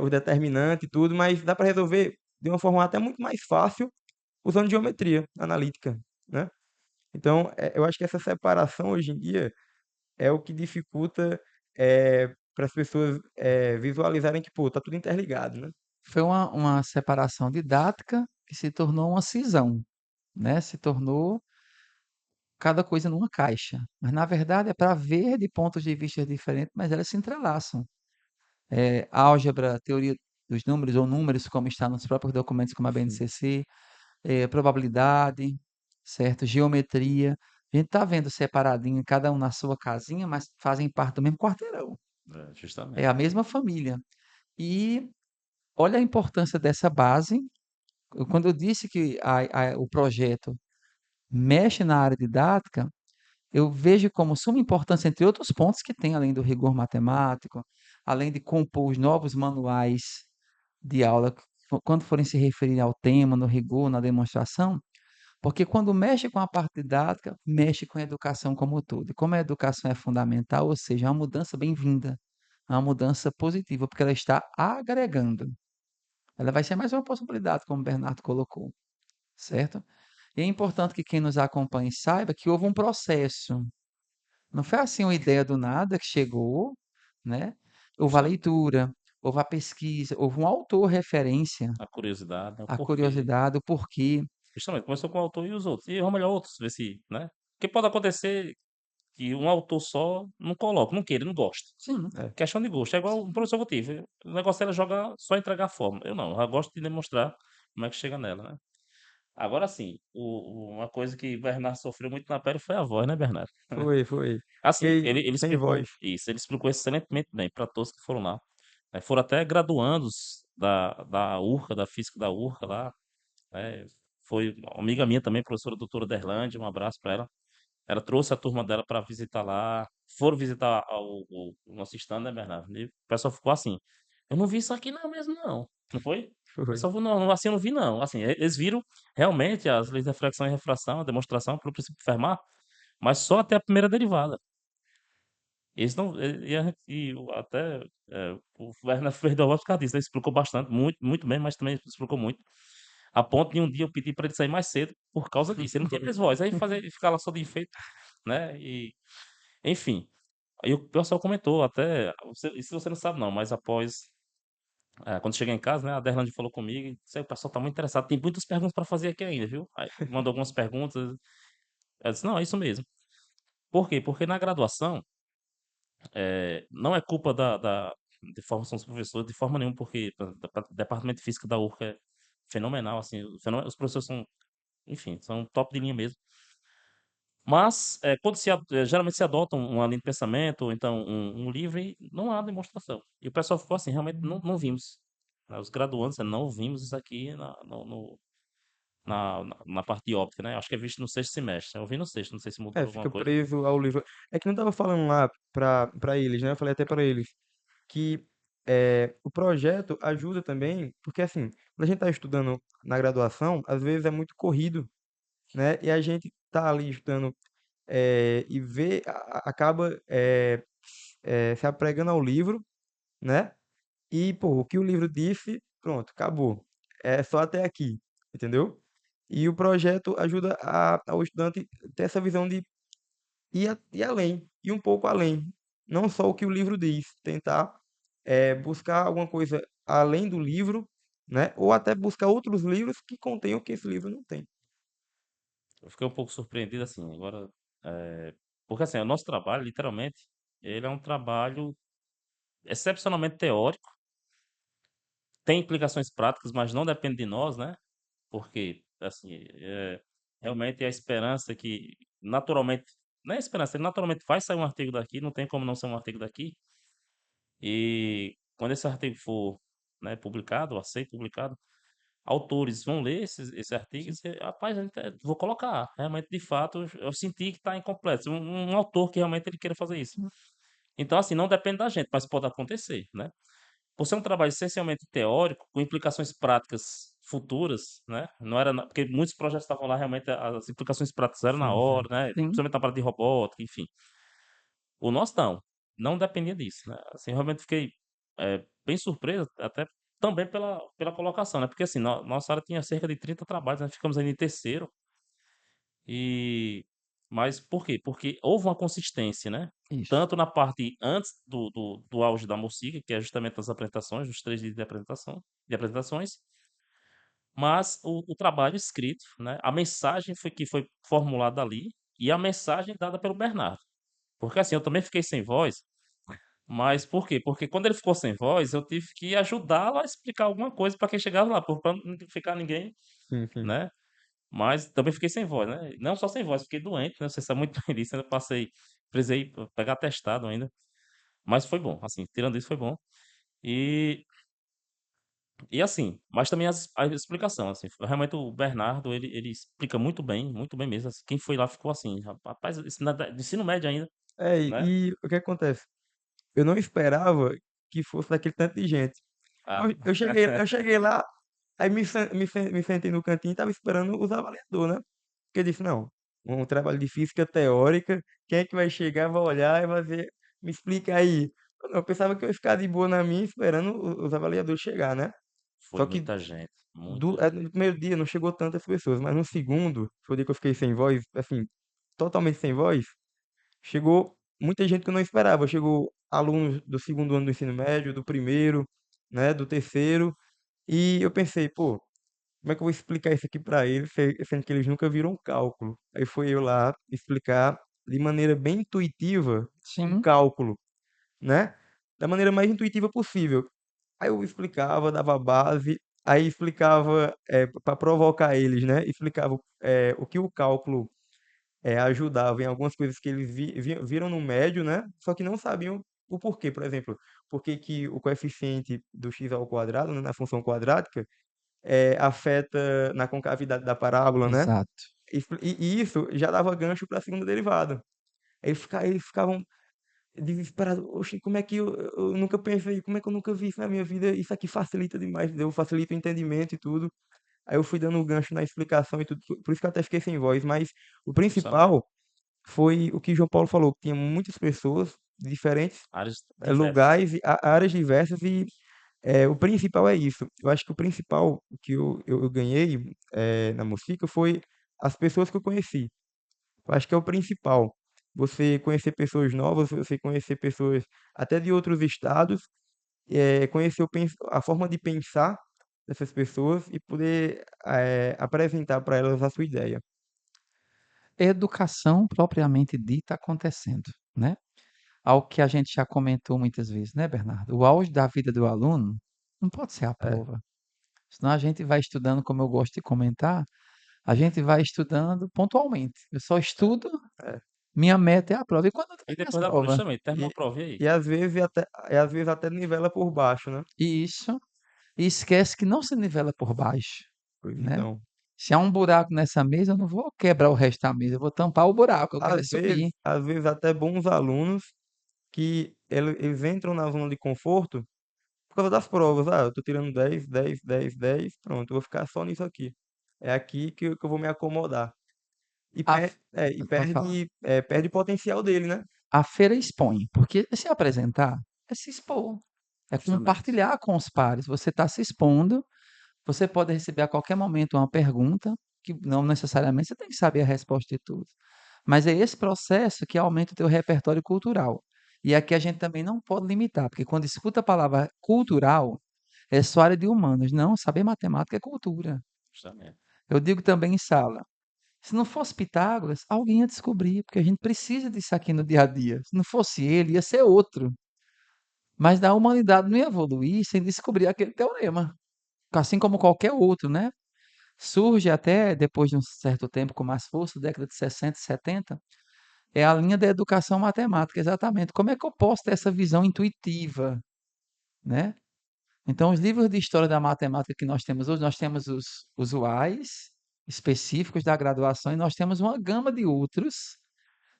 os determinantes e tudo, mas dá para resolver de uma forma até muito mais fácil usando geometria analítica, né? Então, eu acho que essa separação hoje em dia é o que dificulta para as pessoas visualizarem que, pô, tá tudo interligado, né? Foi uma separação didática que se tornou uma cisão, né? Se tornou cada coisa numa caixa. Mas, na verdade, é para ver de pontos de vista diferentes, mas elas se entrelaçam. Álgebra, teoria dos números, ou números, como está nos próprios documentos, como a Sim. BNCC, probabilidade, certo? Geometria. A gente está vendo separadinho, cada um na sua casinha, mas fazem parte do mesmo quarteirão. É, É justamente. a mesma família. E olha a importância dessa base. Quando eu disse que o projeto mexe na área didática, eu vejo como suma importância, entre outros pontos que tem, além do rigor matemático, além de compor os novos manuais de aula, quando forem se referir ao tema, no rigor, na demonstração, porque quando mexe com a parte didática, mexe com a educação como um todo. E como a educação é fundamental, ou seja, é uma mudança bem-vinda, é uma mudança positiva, porque ela está agregando. Ela vai ser mais uma possibilidade, como o Bernardo colocou, certo? E é importante que quem nos acompanhe saiba que houve um processo. Não foi assim uma ideia do nada que chegou, né? Houve a Justamente. leitura, houve a pesquisa, houve um autor referência, A curiosidade, né? O a porquê. curiosidade, o porquê. Justamente, começou com o autor e os outros. E vamos olhar outros, ver se, né? Porque pode acontecer que um autor só não coloque, não queira, não goste. Sim, É. Questão de gosto. É igual um professor que eu tive. O negócio era jogar, só entregar a fórmula. Eu não, eu já gosto de demonstrar como é que chega nela, né? Agora sim, uma coisa que o Bernardo sofreu muito na pele foi a voz, né, Bernardo? Foi. Assim, Fiquei ele sem explicou voz. isso, ele explicou excelentemente bem para todos que foram lá. Foram até graduandos da URCA, da Física da URCA lá, né? Foi uma amiga minha também, professora doutora Derlande, um abraço para ela. Ela trouxe a turma dela para visitar lá, foram visitar o nosso stand, né, Bernardo? E o pessoal ficou assim, eu não vi isso aqui não mesmo, não. Não foi? O Foi. pessoal falou, não, assim eu não vi não. Assim, eles viram realmente as leis de reflexão e refração, a demonstração pelo princípio de Fermat, mas só até a primeira derivada. Eles não, até o Werner Ferdowell por causa disso, né? Explicou bastante, muito, muito bem, mas também explicou muito. A ponto de um dia eu pedir para ele sair mais cedo por causa disso. Ele não tinha mais voz, aí ficar lá só de enfeite, né? E, enfim. Aí o pessoal comentou até, isso você não sabe não, mas após, quando cheguei em casa, né, a Derlande falou comigo, e disse, o pessoal tá muito interessado, tem muitas perguntas para fazer aqui ainda, viu? Aí mandou algumas perguntas, eu disse, não, é isso mesmo. Por quê? Porque na graduação, não é culpa de formação dos professores, de forma nenhuma, porque o departamento de física da URCA é fenomenal, assim, os professores são, enfim, são top de linha mesmo. Mas, quando geralmente se adota uma linha de pensamento, ou então um livro, e não há demonstração. E o pessoal ficou assim, realmente não vimos. Né, os graduandos, não vimos isso aqui na parte de óptica, né? Acho que é visto no sexto semestre. Eu vi no sexto, não sei se mudou alguma Fica coisa. preso ao livro. É que não tava falando lá pra eles, né? Eu falei até pra eles que o projeto ajuda também, porque assim, quando a gente tá estudando na graduação, às vezes é muito corrido, né? E a gente tá ali estudando e vê, acaba se apregando ao livro, né? E, pô, o que o livro disse, pronto, acabou. É só até aqui, entendeu? E o projeto ajuda ao estudante ter essa visão de ir além, ir um pouco além. Não só o que o livro diz, tentar buscar alguma coisa além do livro, né? Ou até buscar outros livros que contenham o que esse livro não tem. Eu fiquei um pouco surpreendido, assim, agora, porque assim, o nosso trabalho, literalmente, ele é um trabalho excepcionalmente teórico, tem implicações práticas, mas não depende de nós, né? Porque, assim, realmente é a esperança que, naturalmente, não é a esperança, naturalmente vai sair um artigo daqui, não tem como não ser um artigo daqui. E quando esse artigo for, né, publicado, aceito publicado, autores vão ler esse artigo e Sim. dizer, rapaz, vou colocar. Realmente, de fato, eu senti que está incompleto. Um autor que realmente ele queira fazer isso. Então, assim, não depende da gente, mas pode acontecer, né? Por ser um trabalho essencialmente teórico, com implicações práticas futuras, né? Não era porque muitos projetos estavam lá, realmente as implicações práticas eram na Sim, sim. hora, né? Sim, Principalmente na parte de robótica, enfim. O nosso não dependia disso, né? Assim, realmente fiquei bem surpreso, até também pela colocação, né? Porque assim, nossa área tinha cerca de 30 trabalhos, nós ficamos aí em terceiro, e mas por quê? Porque houve uma consistência, né? isso. Tanto na parte antes do auge da Mocica, que é justamente as apresentações, os 3 dias de apresentações, mas o trabalho escrito, né? A mensagem que foi formulada ali e a mensagem dada pelo Bernardo. Porque assim, eu também fiquei sem voz, mas por quê? Porque quando ele ficou sem voz, eu tive que ajudá-lo a explicar alguma coisa para quem chegava lá, para não ficar ninguém, Sim, sim. né? Mas também fiquei sem voz, né? Não só sem voz, fiquei doente, né? Você sabe muito bem disso, eu precisei pegar testado ainda. Mas foi bom, assim, tirando isso foi bom. E, e assim, mas também a explicação, assim, realmente o Bernardo, ele explica muito bem mesmo. Assim, quem foi lá ficou assim, rapaz, de ensino médio ainda, né? E o que acontece? Eu não esperava que fosse daquele tanto de gente. Ah, Eu cheguei lá, aí me sentei no cantinho e estava esperando os avaliadores, né? Porque eu disse, não, um trabalho de física teórica, quem é que vai chegar, vai olhar e vai dizer, me explica aí. Eu pensava que eu ia ficar de boa na minha esperando os avaliadores chegar, né? foi Só que muita gente, muita gente. no primeiro dia não chegou tantas pessoas, mas no segundo, foi o dia que eu fiquei sem voz, assim, totalmente sem voz, chegou muita gente que eu não esperava. Chegou alunos do segundo ano do ensino médio, do primeiro, né, do terceiro, e eu pensei, pô, como é que eu vou explicar isso aqui para eles, sendo que eles nunca viram um cálculo? Aí foi eu lá explicar de maneira bem intuitiva o Sim, cálculo, né? Da maneira mais intuitiva possível. Aí eu explicava, dava a base, Aí explicava, para provocar eles, né? Explicava o que o cálculo ajudava em algumas coisas que eles viram no médio, né? Só que não sabiam o porquê. Por exemplo, por que que o coeficiente do x ao quadrado, né, na função quadrática, afeta na concavidade da parábola, né? Exato. E isso já dava gancho para a segunda derivada. Eles ficavam desesperados. Oxe, como é que eu nunca pensei, como é que eu nunca vi isso na minha vida? Isso aqui facilita demais, entendeu? Facilita o entendimento e tudo. Aí eu fui dando um gancho na explicação e tudo, por isso que eu até fiquei sem voz, mas o justamente. principal foi o que João Paulo falou, que tinha muitas pessoas de diferentes Áreas diversas. lugares e áreas diversas e o principal é isso. Eu acho que o principal que eu ganhei na música foi as pessoas que eu conheci. Eu acho que é o principal. Você conhecer pessoas novas, você conhecer pessoas até de outros estados, conhecer a forma de pensar dessas pessoas e poder apresentar para elas a sua ideia. Educação propriamente dita acontecendo, né? Ao que a gente já comentou muitas vezes, né, Bernardo? O auge da vida do aluno não pode ser a É, prova. Senão a gente vai estudando, como eu gosto de comentar, a gente vai estudando pontualmente. Eu só estudo, é. minha meta é a prova. E quando E tem as depois da prova, provas? justamente, terminou E, a prova, e aí? e às vezes até nivela por baixo, né? Isso. E esquece que não se nivela por baixo, Pois né? então. Se há um buraco nessa mesa, eu não vou quebrar o resto da mesa, eu vou tampar o buraco, eu quero é subir. Às vezes até bons alunos que eles entram na zona de conforto por causa das provas. Ah, eu tô tirando 10, 10, 10, 10, pronto, eu vou ficar só nisso aqui. É aqui que eu vou me acomodar. A, f- E Pode falar. perde o potencial dele, né? A feira expõe, porque se apresentar é se expor, é Justamente. compartilhar com os pares. Você está se expondo, você pode receber a qualquer momento uma pergunta, que não necessariamente você tem que saber a resposta de tudo. Mas é esse processo que aumenta o teu repertório cultural. E aqui a gente também não pode limitar, porque quando escuta a palavra cultural, é só área de humanos. Não, saber matemática é cultura. Justamente. Eu digo também em sala, se não fosse Pitágoras, alguém ia descobrir, porque a gente precisa disso aqui no dia a dia. Se não fosse ele, ia ser outro. Mas a humanidade não ia evoluir sem descobrir aquele teorema, assim como qualquer outro, né? Surge até depois de um certo tempo com mais força, década de 60 e 70, é a linha da educação matemática, exatamente. Como é que eu posso ter essa visão intuitiva, né? Então, os livros de história da matemática que nós temos hoje, nós temos os usuais, específicos da graduação, e nós temos uma gama de outros,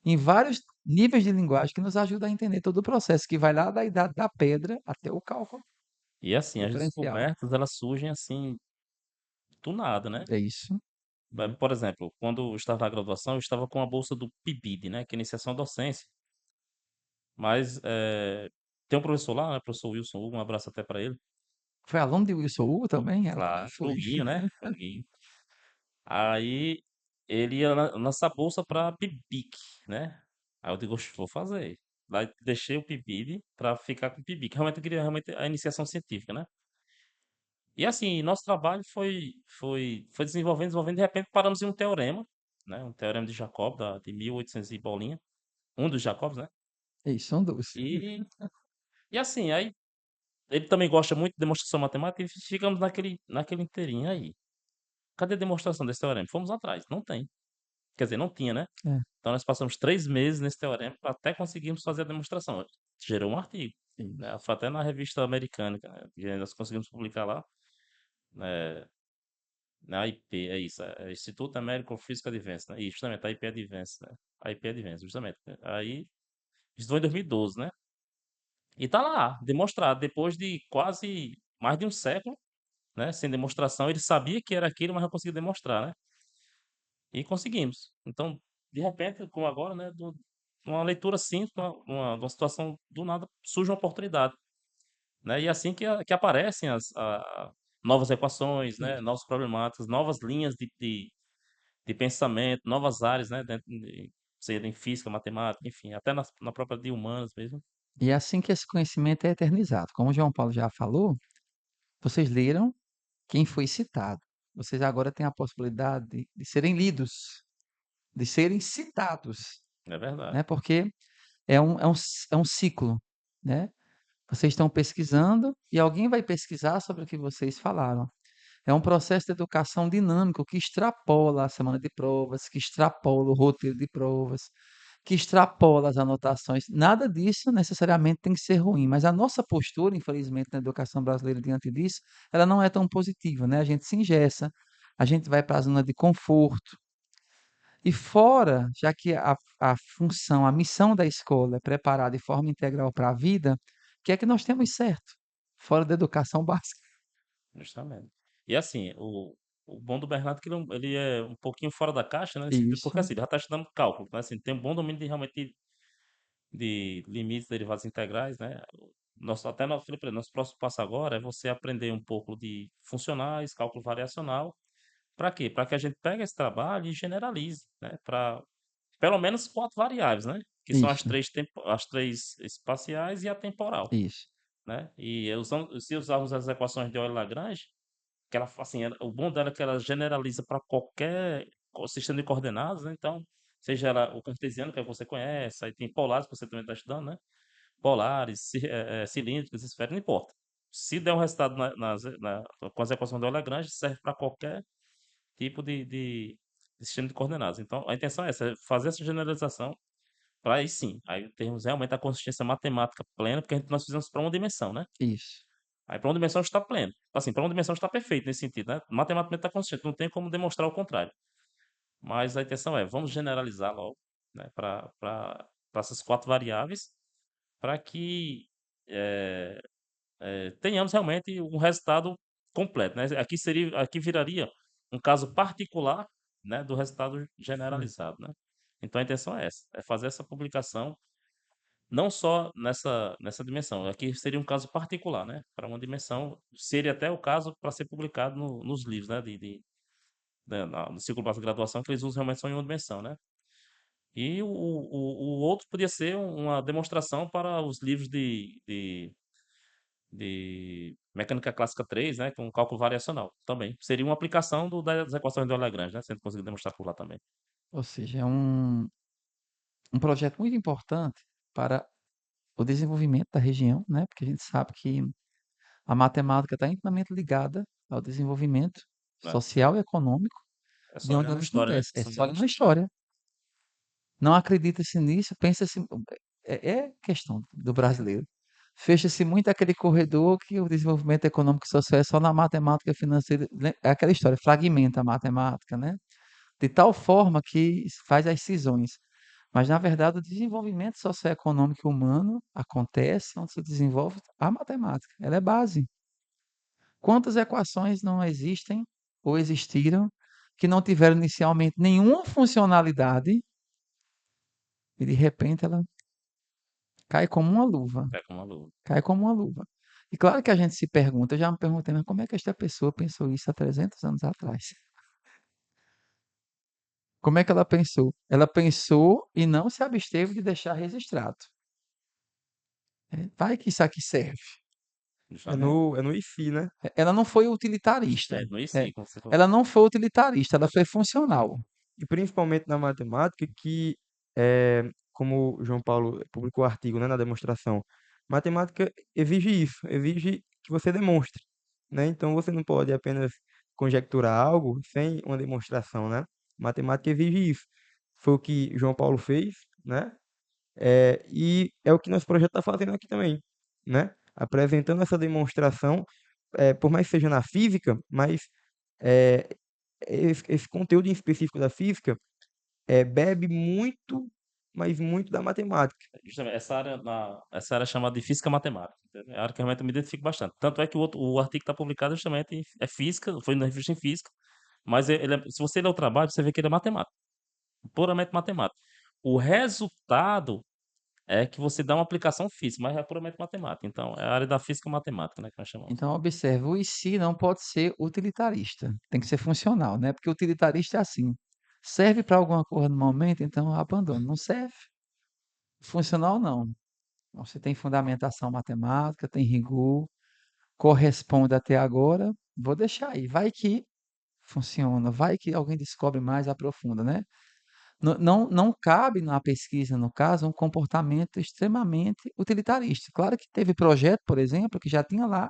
em vários níveis de linguagem, que nos ajuda a entender todo o processo, que vai lá da idade da pedra até o cálculo E assim, as diferencial. descobertas, elas surgem assim, do nada, né? É isso. Por exemplo, quando eu estava na graduação, eu estava com a bolsa do PIBID, né? Que é Iniciação à Docência. Mas tem um professor lá, né? Professor Wilson Hugo, um abraço até para ele. Foi aluno de Wilson Hu também? Ela também Claro, foi. Huguinho, né? Huguinho. Aí ele ia lançar bolsa para PIBIC, né? Aí eu digo, "Oxe, vou fazer. Aí deixei o PIBID para ficar com o PIBIC. Realmente eu queria realmente a iniciação científica, né? E assim, nosso trabalho foi desenvolvendo, desenvolvendo, de repente paramos em um teorema, né? Um teorema de Jacob, de 1800 e bolinha. Um dos Jacobs, né? É isso, são dois. E, e assim, aí ele também gosta muito de demonstração matemática e ficamos naquele inteirinho aí. Cadê a demonstração desse teorema? Fomos atrás, não tem. Quer dizer, não tinha, né? É, Então nós passamos 3 meses nesse teorema até conseguirmos fazer a demonstração. Gerou um artigo, né? isso. Foi até na revista americana, né? E nós conseguimos publicar lá, né? Na IP, é isso, Instituto American Physical Advance, né? E justamente, a IP Advance, né? A IP Advance, justamente, né? Aí, isso foi em 2012, né? E tá lá, demonstrado, depois de quase mais de um século, né? Sem demonstração, ele sabia que era aquilo, mas não conseguia demonstrar, né? E conseguimos. Então, de repente, como agora, né? Uma leitura simples, uma situação do nada, surge uma oportunidade, né? E é assim que aparecem novas equações, né? Isso. Novas problemáticas, novas linhas de pensamento, novas áreas, né? Seja em física, matemática, enfim, até na própria de humanas mesmo. E é assim que esse conhecimento é eternizado. Como o João Paulo já falou, vocês leram quem foi citado. Vocês agora têm a possibilidade de serem lidos, de serem citados, É verdade. né? Porque é um ciclo, né? Vocês estão pesquisando e alguém vai pesquisar sobre o que vocês falaram. É um processo de educação dinâmico que extrapola a semana de provas, que extrapola o roteiro de provas, que extrapola as anotações. Nada disso necessariamente tem que ser ruim, mas a nossa postura, infelizmente, na educação brasileira diante disso, ela não é tão positiva, né? A gente se engessa, a gente vai para a zona de conforto. E fora, já que a função, a missão da escola é preparar de forma integral para a vida, o que é que nós temos certo? Fora da educação básica. Justamente. E assim, o bom do Bernardo é que ele é um pouquinho fora da caixa, né? Nesse sentido, porque Isso, assim, ele já está estudando cálculo, né? Assim, tem um bom domínio de realmente de limites, derivadas integrais, né? Até nós, Felipe, nosso próximo passo agora é você aprender um pouco de funcionais, cálculo variacional. Para quê? Para que a gente pegue esse trabalho e generalize, né? Para pelo menos quatro variáveis, né? Que são isso, as três espaciais e a temporal, isso, né? E se usarmos as equações de Euler-Lagrange, que ela, assim, o bom dela é que ela generaliza para qualquer sistema de coordenadas, né? Então, seja ela o cartesiano, que é o que você conhece, aí tem polares, que você também está estudando, né? Polares, cilíndricos, esféricos, não importa. Se der um resultado com as equações de Euler-Lagrange, serve para qualquer tipo de sistema de coordenadas. Então, a intenção é essa, é fazer essa generalização para aí sim, aí termos realmente a consistência matemática plena, porque nós fizemos para uma dimensão, né? isso. Aí para uma dimensão está pleno. Assim, para uma dimensão está perfeito nesse sentido, né? Matematicamente está consistente, não tem como demonstrar o contrário. Mas a intenção é, vamos generalizar logo, né, para essas quatro variáveis, para que eh, tenhamos realmente um resultado completo, né? Aqui viraria um caso particular, né, do resultado generalizado, né? Então a intenção é essa, é fazer essa publicação não só nessa dimensão. Aqui seria um caso particular, né? Para uma dimensão, seria até o caso para ser publicado nos livros, né? No ciclo básico de graduação, que eles usam realmente só em uma dimensão, né? E o outro podia ser uma demonstração para os livros de Mecânica Clássica 3, né? Com cálculo variacional também. Seria uma aplicação das equações de Euler-Lagrange, né? Se a gente conseguir demonstrar por lá também. Ou seja, é um projeto muito importante para o desenvolvimento da região, né? Porque a gente sabe que a matemática está intimamente ligada ao desenvolvimento Né? social e econômico É de só onde olhar na ela história, né? acontece. É Só só olhar olhar na na história. história. Não acredita-se nisso, pensa-se. É questão do brasileiro. Fecha-se muito aquele corredor que o desenvolvimento econômico e social é só na matemática financeira. É aquela história, fragmenta a matemática, né? De tal forma que faz as cisões. Mas, na verdade, o desenvolvimento socioeconômico humano acontece onde se desenvolve a matemática. Ela é base. Quantas equações não existem ou existiram que não tiveram inicialmente nenhuma funcionalidade e, de repente, ela cai como uma luva. É como aluno. Cai como uma luva. E claro que a gente se pergunta, eu já me perguntei, mas como é que esta pessoa pensou isso há 300 anos atrás? Como é que ela pensou? Ela pensou e não se absteve de deixar registrado. Vai que isso aqui serve. Justamente. É no IFI, né? Ela não foi utilitarista. Não, isso É, sim, como você ela falou. não foi utilitarista, ela foi funcional. E principalmente na matemática, como o João Paulo publicou o artigo, né, na demonstração, matemática exige isso, exige que você demonstre, né? Então você não pode apenas conjecturar algo sem uma demonstração, né? Matemática exige isso. Foi o que João Paulo fez, né? E é o que nosso projeto está fazendo aqui também, né? Apresentando essa demonstração, por mais que seja na física, mas é, esse conteúdo em específico da física bebe muito, mas muito da matemática. Justamente, essa área é chamada de física matemática, entendeu? É a área que realmente eu me identifico bastante. Tanto é que o artigo que está publicado justamente é física, foi na revista em física, mas se você ler o trabalho, você vê que ele é matemático, puramente matemático. O resultado é que você dá uma aplicação física, mas é puramente matemática. Então, é a área da física matemática, né, que nós chamamos. Então, observe, o e se não pode ser utilitarista, tem que ser funcional, né? Porque utilitarista é assim, serve para alguma coisa no momento, então abandona. Não serve, funcional não. Você tem fundamentação matemática, tem rigor, corresponde até agora, vou deixar aí. Vai que funciona, vai que alguém descobre mais, aprofunda, né? Não cabe na pesquisa, no caso, um comportamento extremamente utilitarista. Claro que teve projeto, por exemplo, que já tinha lá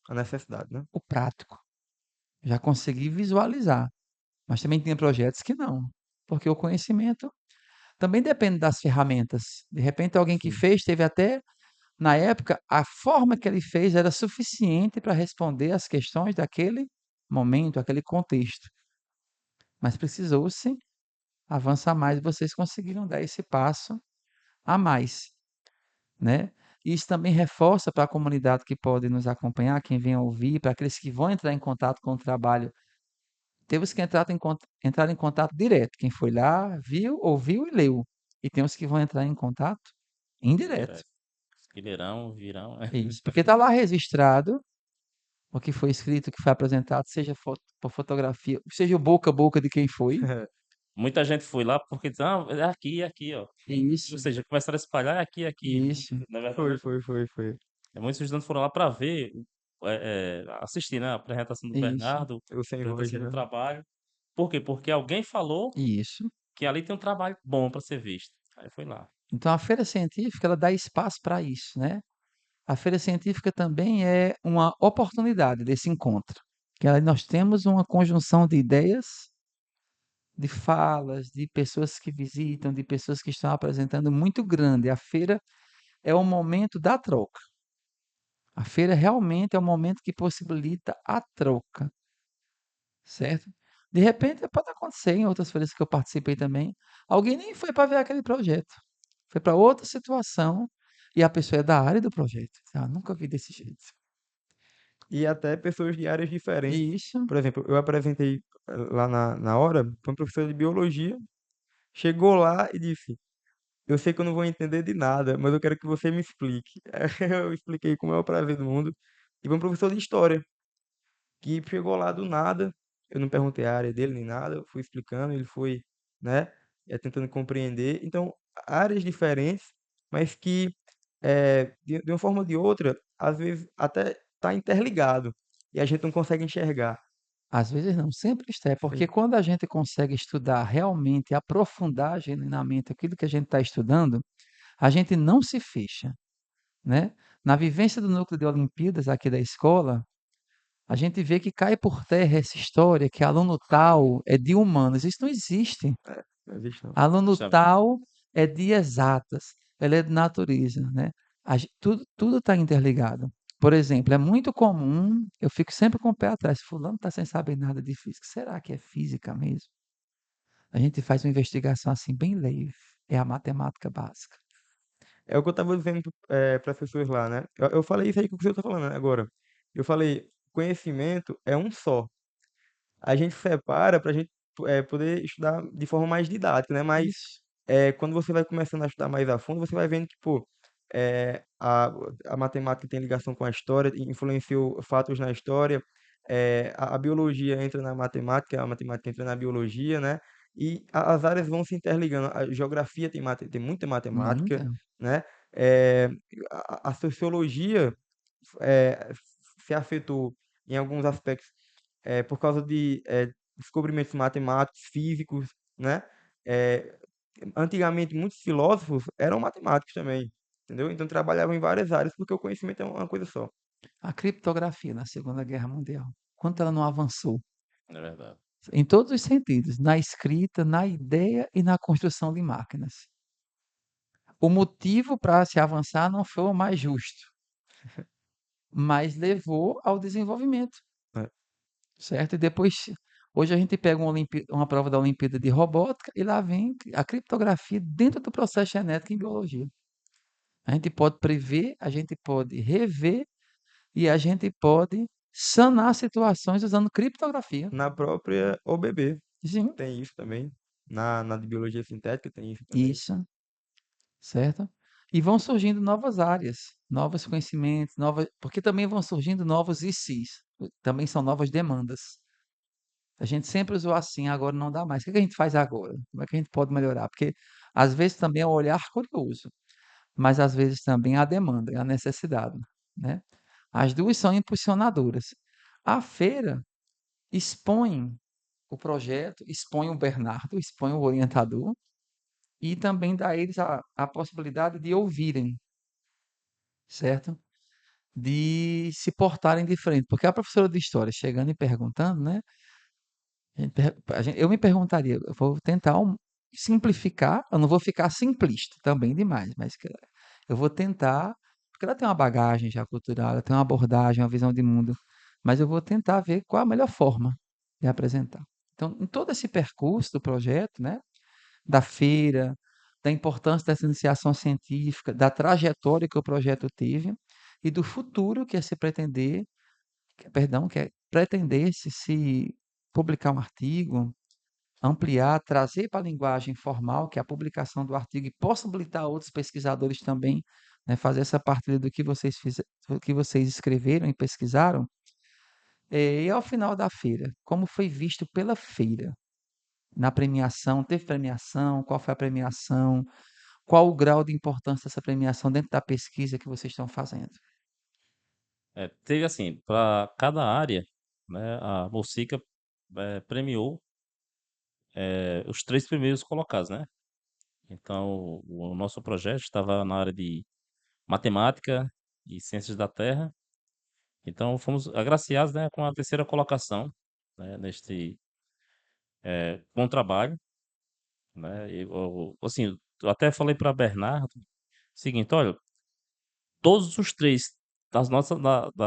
A necessidade, né? o prático. Já consegui visualizar. Mas também tem projetos que não, porque o conhecimento também depende das ferramentas. De repente, alguém que Sim. fez teve até, na época, a forma que ele fez era suficiente para responder às questões daquele momento, aquele contexto. Mas precisou-se avançar mais e vocês conseguiram dar esse passo a mais, né? Isso também reforça para a comunidade que pode nos acompanhar, quem vem ouvir, para aqueles que vão entrar em contato com o trabalho. Temos que entrar em contato direto. Quem foi lá, viu, ouviu e leu. E tem os que vão entrar em contato indireto. Direto. Esquilheirão, virão. Isso. Porque está lá registrado o que foi escrito, o que foi apresentado, seja por fotografia, seja o boca a boca de quem foi. Muita gente foi lá porque diz, ah, é aqui, ó. Ou Isso, seja, começaram a espalhar é aqui, é aqui. isso, Na Foi, verdade, foi, foi, foi. muitos estudantes foram lá para ver, assistir, né, a apresentação do isso, Bernardo, Eu a sem voz, apresentação do né? trabalho. Por quê? Porque alguém falou isso. que ali tem um trabalho bom para ser visto. Aí foi lá. Então a feira científica ela dá espaço para isso, né? A feira científica também é uma oportunidade desse encontro. Que aí nós temos uma conjunção de ideias, de falas, de pessoas que visitam, de pessoas que estão apresentando muito grande. A feira é o momento da troca. A feira realmente é o momento que possibilita a troca, certo? De repente pode acontecer em outras feiras que eu participei também. Alguém nem foi para ver aquele projeto, foi para outra situação e a pessoa é da área do projeto. Ah, nunca vi desse jeito. E até pessoas de áreas diferentes. Isso, Por exemplo, eu apresentei lá na hora para um professor de biologia. Chegou lá e disse: Eu sei que eu não vou entender de nada, mas eu quero que você me explique. Aí eu expliquei com o maior prazer do mundo. E para um professor de história, que chegou lá do nada. Eu não perguntei a área dele nem nada, eu fui explicando, ele foi, né, tentando compreender. Então, áreas diferentes, mas que, de uma forma ou de outra, às vezes até está interligado e a gente não consegue enxergar. às vezes não, sempre está. É porque Sim, quando a gente consegue estudar realmente, aprofundar genuinamente aquilo que a gente está estudando, a gente não se fecha, né? Na vivência do núcleo de Olimpíadas aqui da escola, a gente vê que cai por terra essa história que aluno tal é de humanas. Isso não existe. não existe não. Aluno Isso é tal é de exatas, ele é de natureza, né? Tudo está interligado. Por exemplo, é muito comum, eu fico sempre com o pé atrás, fulano está sem saber nada de física. Será que é física mesmo? A gente faz uma investigação assim bem leve, é a matemática básica. É o que eu estava dizendo para as pessoas lá, né? Eu falei isso aí que você está falando, né, agora. Eu falei, conhecimento é um só. A gente separa para a gente poder estudar de forma mais didática, né? Mas Isso. quando você vai começando a estudar mais a fundo, você vai vendo que, pô, eh, a, a matemática tem ligação com a história, influenciou fatos na história, a biologia entra na matemática, a matemática entra na biologia, né? E as áreas vão se interligando. A geografia tem muita matemática, Muita. né? Eh, a sociologia eh, se afetou em alguns aspectos por causa de descobrimentos matemáticos, físicos, né? Eh, Antigamente, muitos filósofos eram matemáticos também, entendeu? Então trabalhavam em várias áreas porque o conhecimento é uma coisa só. A criptografia na Segunda Guerra Mundial, quanto ela não avançou? é verdade. Em todos os sentidos, na escrita, na ideia e na construção de máquinas. O motivo para se avançar não foi o mais justo, mas levou ao desenvolvimento, Né? certo? E depois, hoje a gente pega uma prova da Olimpíada de Robótica e lá vem a criptografia dentro do processo genético em biologia. A gente pode prever, a gente pode rever e a gente pode sanar situações usando criptografia. Na própria OBB Sim, tem isso também. Na de biologia sintética tem isso também. isso, certo? E vão surgindo novas áreas, novos conhecimentos, porque também vão surgindo novos ICs, também são novas demandas. A gente sempre usou assim, agora não dá mais. O que a gente faz agora? Como é que a gente pode melhorar? Porque às vezes também é o olhar curioso, mas às vezes também é a demanda, é a necessidade, né? As duas são impulsionadoras. A feira expõe o projeto, expõe o Bernardo, expõe o orientador e também dá a eles a possibilidade de ouvirem, certo? de se portarem diferente. Porque a professora de história chegando e perguntando, né? Eu me perguntaria, eu vou tentar simplificar, eu não vou ficar simplista também demais, mas eu vou tentar, porque ela tem uma bagagem já cultural, ela tem uma abordagem, uma visão de mundo, mas eu vou tentar ver qual a melhor forma de apresentar. Então, em todo esse percurso do projeto, né, da feira, da importância dessa iniciação científica, da trajetória que o projeto teve e do futuro que é se pretender, perdão, que é pretender se publicar um artigo, ampliar, trazer para a linguagem formal, que é a publicação do artigo, e possibilitar outros pesquisadores também, né, fazer essa partilha do que vocês escreveram e pesquisaram. E ao final da feira, como foi visto pela feira? Na premiação, teve premiação? Qual foi a premiação? Qual o grau de importância dessa premiação dentro da pesquisa que vocês estão fazendo? Teve assim, para cada área, né, a Bolsica premiou os 3 primeiros colocados, né? Então, o nosso projeto estava na área de matemática e ciências da Terra. Então, fomos agraciados, né, com a terceira colocação, né, neste bom trabalho, né? Assim, eu até falei para Bernardo o seguinte, olha, todos os três da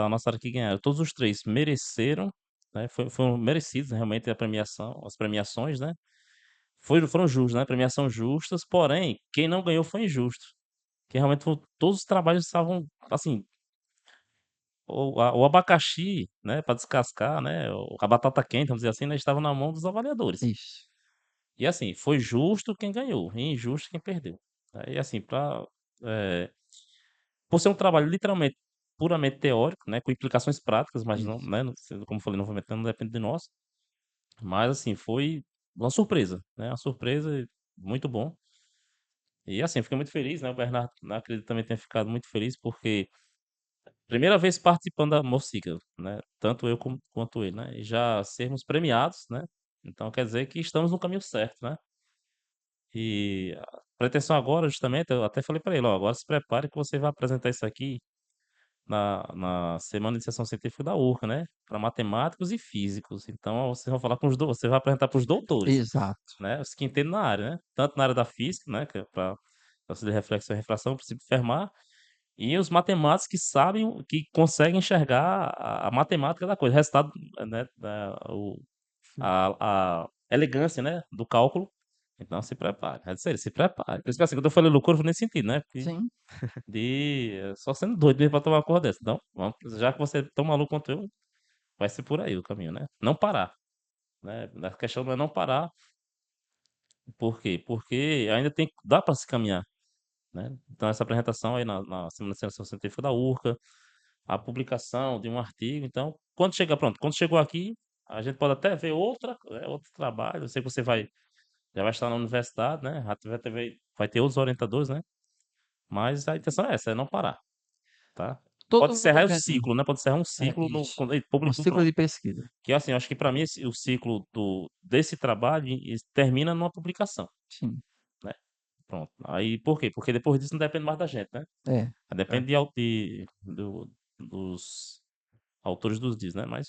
nossa área que ganharam, todos os três mereceram, né? Foram merecidos realmente a premiação, as premiações, né? Foram justos, né? Premiação justas, porém, quem não ganhou foi injusto. Que realmente todos os trabalhos estavam, assim, o abacaxi, né, para descascar, né, a batata quente, vamos dizer assim, né, estava na mão dos avaliadores. Isso. E assim, foi justo quem ganhou, e injusto quem perdeu. E assim, eh, por ser um trabalho literalmente puramente teórico, né, com implicações práticas, mas não, Isso. né, como eu falei novamente, não depende de nós. Mas assim, foi uma surpresa, né, uma surpresa muito bom. E assim, fiquei muito feliz, né, o Bernardo, né, acredito que também tenha ficado muito feliz, porque primeira vez participando da Mocica, né, tanto eu quanto ele, né, e já sermos premiados, né, então quer dizer que estamos no caminho certo, né. E a pretensão agora, justamente, eu até falei para ele: "Ó, agora se prepare que você vai apresentar isso aqui na semana de iniciação científica da URCA, né, para matemáticos e físicos. Então vocês vão falar com os você vai apresentar para os doutores, Exato. né, os que entendem na área, né, tanto na área da física, né, que é para auxílio de reflexão e refração, princípio de Fermat, e os matemáticos que sabem que conseguem enxergar a matemática da coisa, o resultado, né, a elegância, né, do cálculo. Então se prepare, é sério, se prepare. Por isso que assim, quando eu falei loucura foi nesse sentido, né, porque Sim. só sendo doido mesmo pra tomar uma coisa dessa. Então, vamos, já que você é tão maluco quanto eu, vai ser por aí o caminho, né. Não parar, né, a questão não é não parar, por quê? Porque ainda dá para se caminhar, né. Então essa apresentação aí na Semana de Iniciação Científica da URCA, a publicação de um artigo, então, quando chegou aqui, a gente pode até ver outro trabalho, eu sei que você já vai estar na universidade, né, vai ter outros orientadores, né, mas a intenção é essa, é não parar, tá. Pode Todo mundo encerrar o ganha. ciclo, né, pode encerrar um ciclo Isso. quando ele Um publicou, ciclo pronto. de pesquisa. Que assim, eu acho que para mim o ciclo desse trabalho termina numa publicação, Sim. né, pronto. Aí por quê? Porque depois disso não depende mais da gente, né, É. É. depende dos autores dos dias, né, mas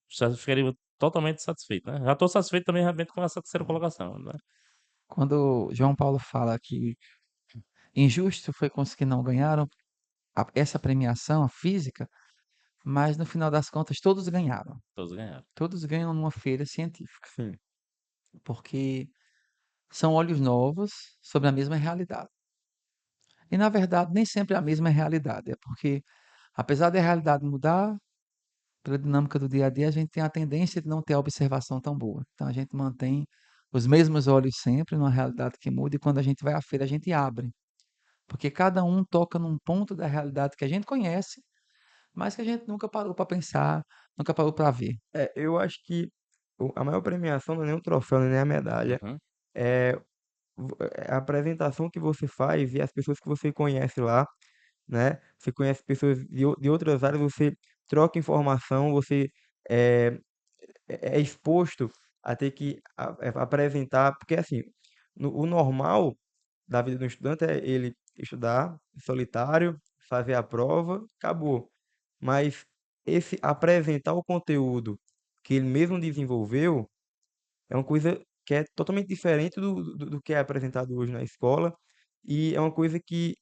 já ficaria totalmente satisfeito, né. Já estou satisfeito também realmente com essa terceira colocação, né. Quando João Paulo fala que injusto foi com os que não ganharam essa premiação física, mas no final das contas todos ganharam. Todos ganharam. Todos ganham numa feira científica, Sim. porque são olhos novos sobre a mesma realidade. E na verdade nem sempre é a mesma realidade, é porque apesar da realidade mudar, pela dinâmica do dia a dia, a gente tem a tendência de não ter a observação tão boa. Então a gente mantém os mesmos olhos sempre numa realidade que muda e quando a gente vai à feira a gente abre, porque cada um toca num ponto da realidade que a gente conhece, mas que a gente nunca parou para pensar, nunca parou para ver. Eu acho que a maior premiação não é nem o troféu, nem a medalha, Uhum. é a apresentação que você faz e as pessoas que você conhece lá, né? Você conhece pessoas de outras áreas, você troca informação, você é, é exposto a ter que apresentar, porque assim, o normal da vida do estudante é ele estudar solitário, fazer a prova, acabou. Mas esse apresentar o conteúdo que ele mesmo desenvolveu é uma coisa que é totalmente diferente do que é apresentado hoje na escola e é uma coisa que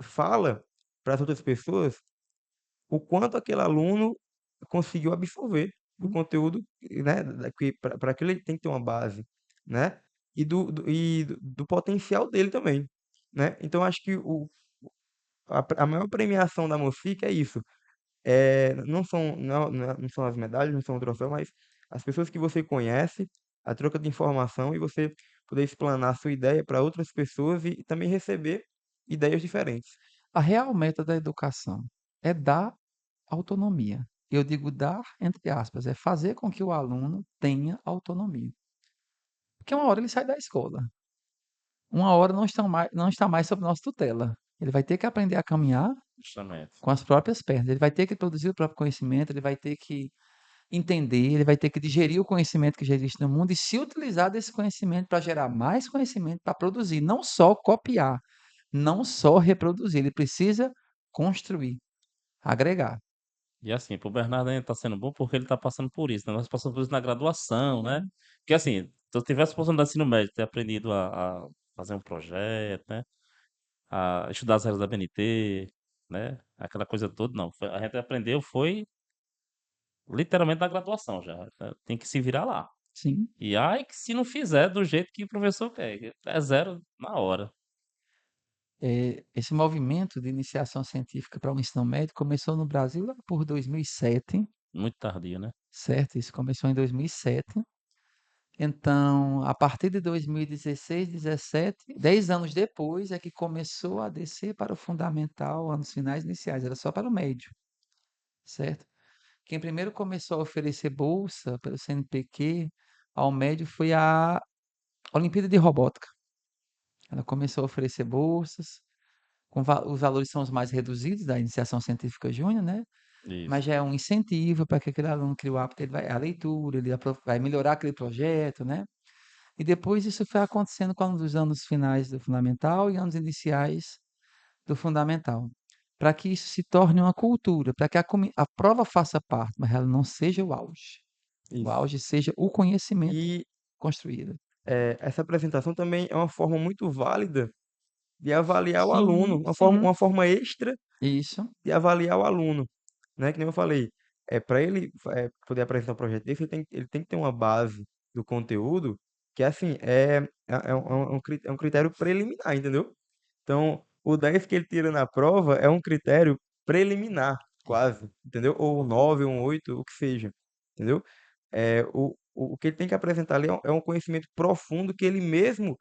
fala para as outras pessoas o quanto aquele aluno conseguiu absorver do Hum, conteúdo, né, para aquilo ele tem que ter uma base, né, e do potencial dele também, né. Então acho que a maior premiação da Mocica é isso, não são as medalhas, não são o troféu, mas as pessoas que você conhece, a troca de informação e você poder explanar a sua ideia para outras pessoas e também receber ideias diferentes. A real meta da educação é dar autonomia. Eu digo dar entre aspas, é fazer com que o aluno tenha autonomia. Porque uma hora ele sai da escola, uma hora não está mais sob nossa tutela. Ele vai ter que aprender a caminhar Justamente. com as próprias pernas, ele vai ter que produzir o próprio conhecimento, ele vai ter que entender, ele vai ter que digerir o conhecimento que já existe no mundo e se utilizar desse conhecimento para gerar mais conhecimento, para produzir, não só copiar, não só reproduzir, ele precisa construir, agregar. E assim, pro Bernardo ainda tá sendo bom porque ele tá passando por isso, né? Nós passamos por isso na graduação, né? Porque assim, se eu tivesse passando no ensino médio, ter aprendido a fazer um projeto, né? A estudar as regras da BNT, né? Aquela coisa toda, não. A gente aprendeu foi literalmente na graduação já. Né? Tem que se virar lá. Sim. E ai, que se não fizer do jeito que o professor quer, é zero na hora. Esse movimento de iniciação científica para o ensino médio começou no Brasil lá por 2007, Muito tardio, né? certo? Isso começou em 2007. Então, a partir de 2016, 17, 10 anos depois, é que começou a descer para o fundamental, anos finais iniciais, era só para o médio, certo? Quem primeiro começou a oferecer bolsa pelo CNPq ao médio foi a Olimpíada de Robótica. Ela começou a oferecer bolsas, os valores são os mais reduzidos da iniciação científica júnior, né? Mas Isso. já é um incentivo para que aquele aluno crie o hábito, a leitura, ele vai melhorar aquele projeto, né? E depois isso foi acontecendo com os anos finais do fundamental e anos iniciais do fundamental. Para que isso se torne uma cultura, para que a prova faça parte, mas ela não seja o auge. O Isso. auge seja o conhecimento E construído. essa apresentação também é uma forma muito válida de avaliar o aluno, Sim, sim. uma forma extra Isso. de avaliar o aluno, né? Que nem eu falei, para ele poder apresentar um projeto desse, ele tem que ter uma base do conteúdo que, assim, é um critério preliminar, entendeu? Então, o 10 que ele tira na prova é um critério preliminar, quase, entendeu? Ou um 9, ou um 8, o que seja, entendeu? O que ele tem que apresentar ali é um conhecimento profundo que ele mesmo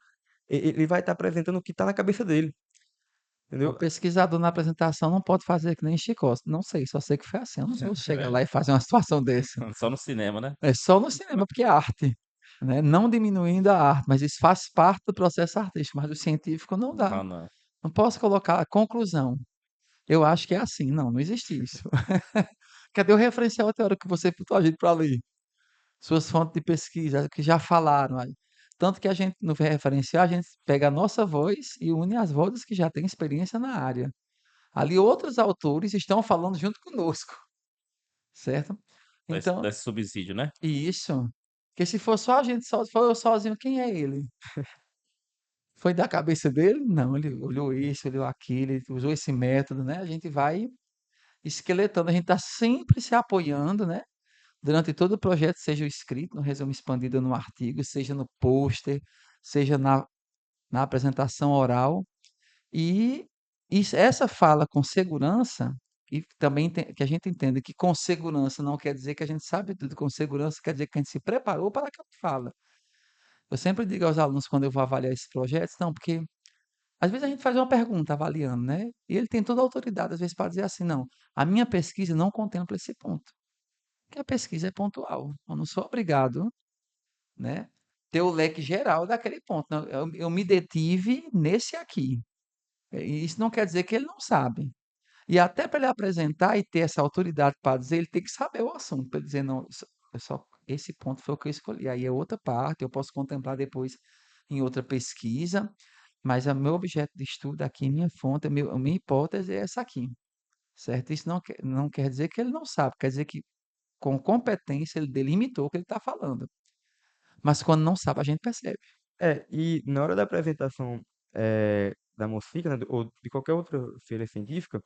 ele vai estar apresentando o que está na cabeça dele, O entendeu? pesquisador na apresentação não pode fazer que nem Chico. Não sei, só sei que foi assim. Eu não vou chegar lá e fazer uma situação dessa. Só no cinema, né? É só no cinema, porque é arte, né? Não diminuindo a arte, mas isso faz parte do processo artístico, mas o científico não dá. Não, não. Não posso colocar a conclusão. Eu acho que é assim. Não, não existe isso. Cadê o referencial teórico que você botou a gente para ler? Suas fontes de pesquisa que já falaram aí. Tanto que a gente, no referencial, a gente pega a nossa voz e une as vozes que já têm experiência na área. Ali outros autores estão falando junto conosco, certo? Então, Desse subsídio, né? isso. Porque se for só a gente, só for eu sozinho, quem é ele? Foi da cabeça dele? Não, ele olhou isso, olhou aquilo, ele usou esse método, né? A gente vai esqueletando, a gente está sempre se apoiando, né? Durante todo o projeto, seja o escrito, no resumo expandido no artigo, seja no pôster, seja na apresentação oral. E essa fala com segurança, e também que a gente entenda que com segurança não quer dizer que a gente sabe tudo, com segurança quer dizer que a gente se preparou para aquela fala. Eu sempre digo aos alunos quando eu vou avaliar esses projetos, não, porque às vezes a gente faz uma pergunta avaliando, né? E ele tem toda a autoridade, às vezes, para dizer assim, não, a minha pesquisa não contempla esse ponto. Porque a pesquisa é pontual. Eu não sou obrigado, né? Ter o leque geral daquele ponto. Não, eu me detive nesse aqui. E isso não quer dizer que ele não sabe. E até para ele apresentar e ter essa autoridade para dizer, ele tem que saber o assunto, para dizer, não, esse ponto foi o que eu escolhi. Aí é outra parte, eu posso contemplar depois em outra pesquisa. mas o meu objeto de estudo aqui, minha fonte, a minha hipótese é essa aqui, certo? Isso não quer dizer que ele não sabe, quer dizer que com competência ele delimitou o que ele está falando. Mas quando não sabe, a gente percebe. E na hora da apresentação da Mocica, né, ou de qualquer outra feira científica,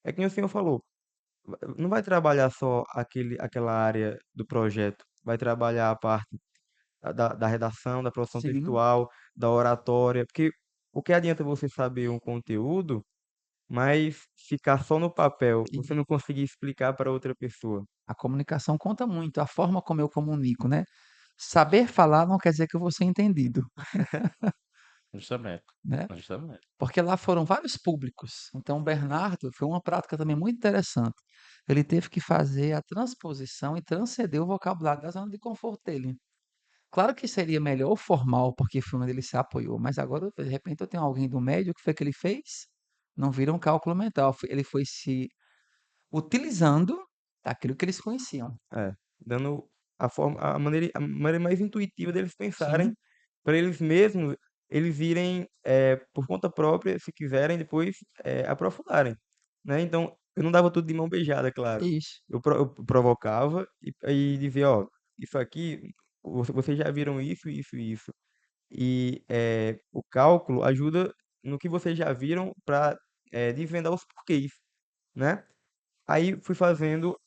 é que nem o senhor falou, não vai trabalhar só aquela área do projeto, vai trabalhar a parte da redação, da produção Sim, textual, da oratória, porque o que adianta você saber um conteúdo, mas ficar só no papel, você e não conseguir explicar para outra pessoa. a comunicação conta muito, a forma como eu comunico, né? Saber falar não quer dizer que eu vou ser entendido, Justamente. né? Justamente. Porque lá foram vários públicos. Então, o Bernardo foi uma prática também muito interessante. Ele teve que fazer a transposição e transcender o vocabulário da zona de conforto dele. Claro que seria melhor o formal, porque foi onde ele se apoiou, mas agora, de repente, eu tenho alguém do médio, o que foi que ele fez? Não vira um cálculo mental, ele foi se utilizando daquilo que eles conheciam. É, dando a maneira mais intuitiva deles pensarem, Sim, para eles mesmos, eles irem, por conta própria, se quiserem, depois, aprofundarem, né? Então, eu não dava tudo de mão beijada, claro. isso. Eu provocava e dizia, ó, isso aqui, vocês já viram isso, isso e isso. E o cálculo ajuda no que vocês já viram para desvendar os porquês, né? Aí fui fazendo,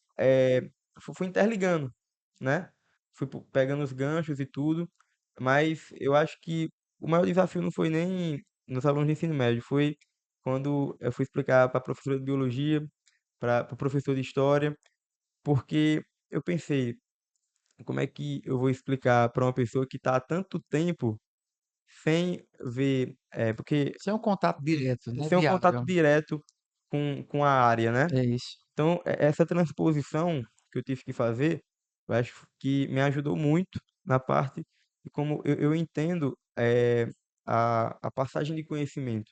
fui interligando, né? Pegando os ganchos e tudo, mas eu acho que o maior desafio não foi nem nos alunos de ensino médio, foi quando eu fui explicar para a professora de biologia, para o professor de história, porque eu pensei, como é que eu vou explicar para uma pessoa que está há tanto tempo sem ver, porque Sem um contato direto, né? sem um contato Viável. direto com a área, né? É isso. Então, essa transposição que eu tive que fazer, eu acho que me ajudou muito na parte de como eu entendo a passagem de conhecimento,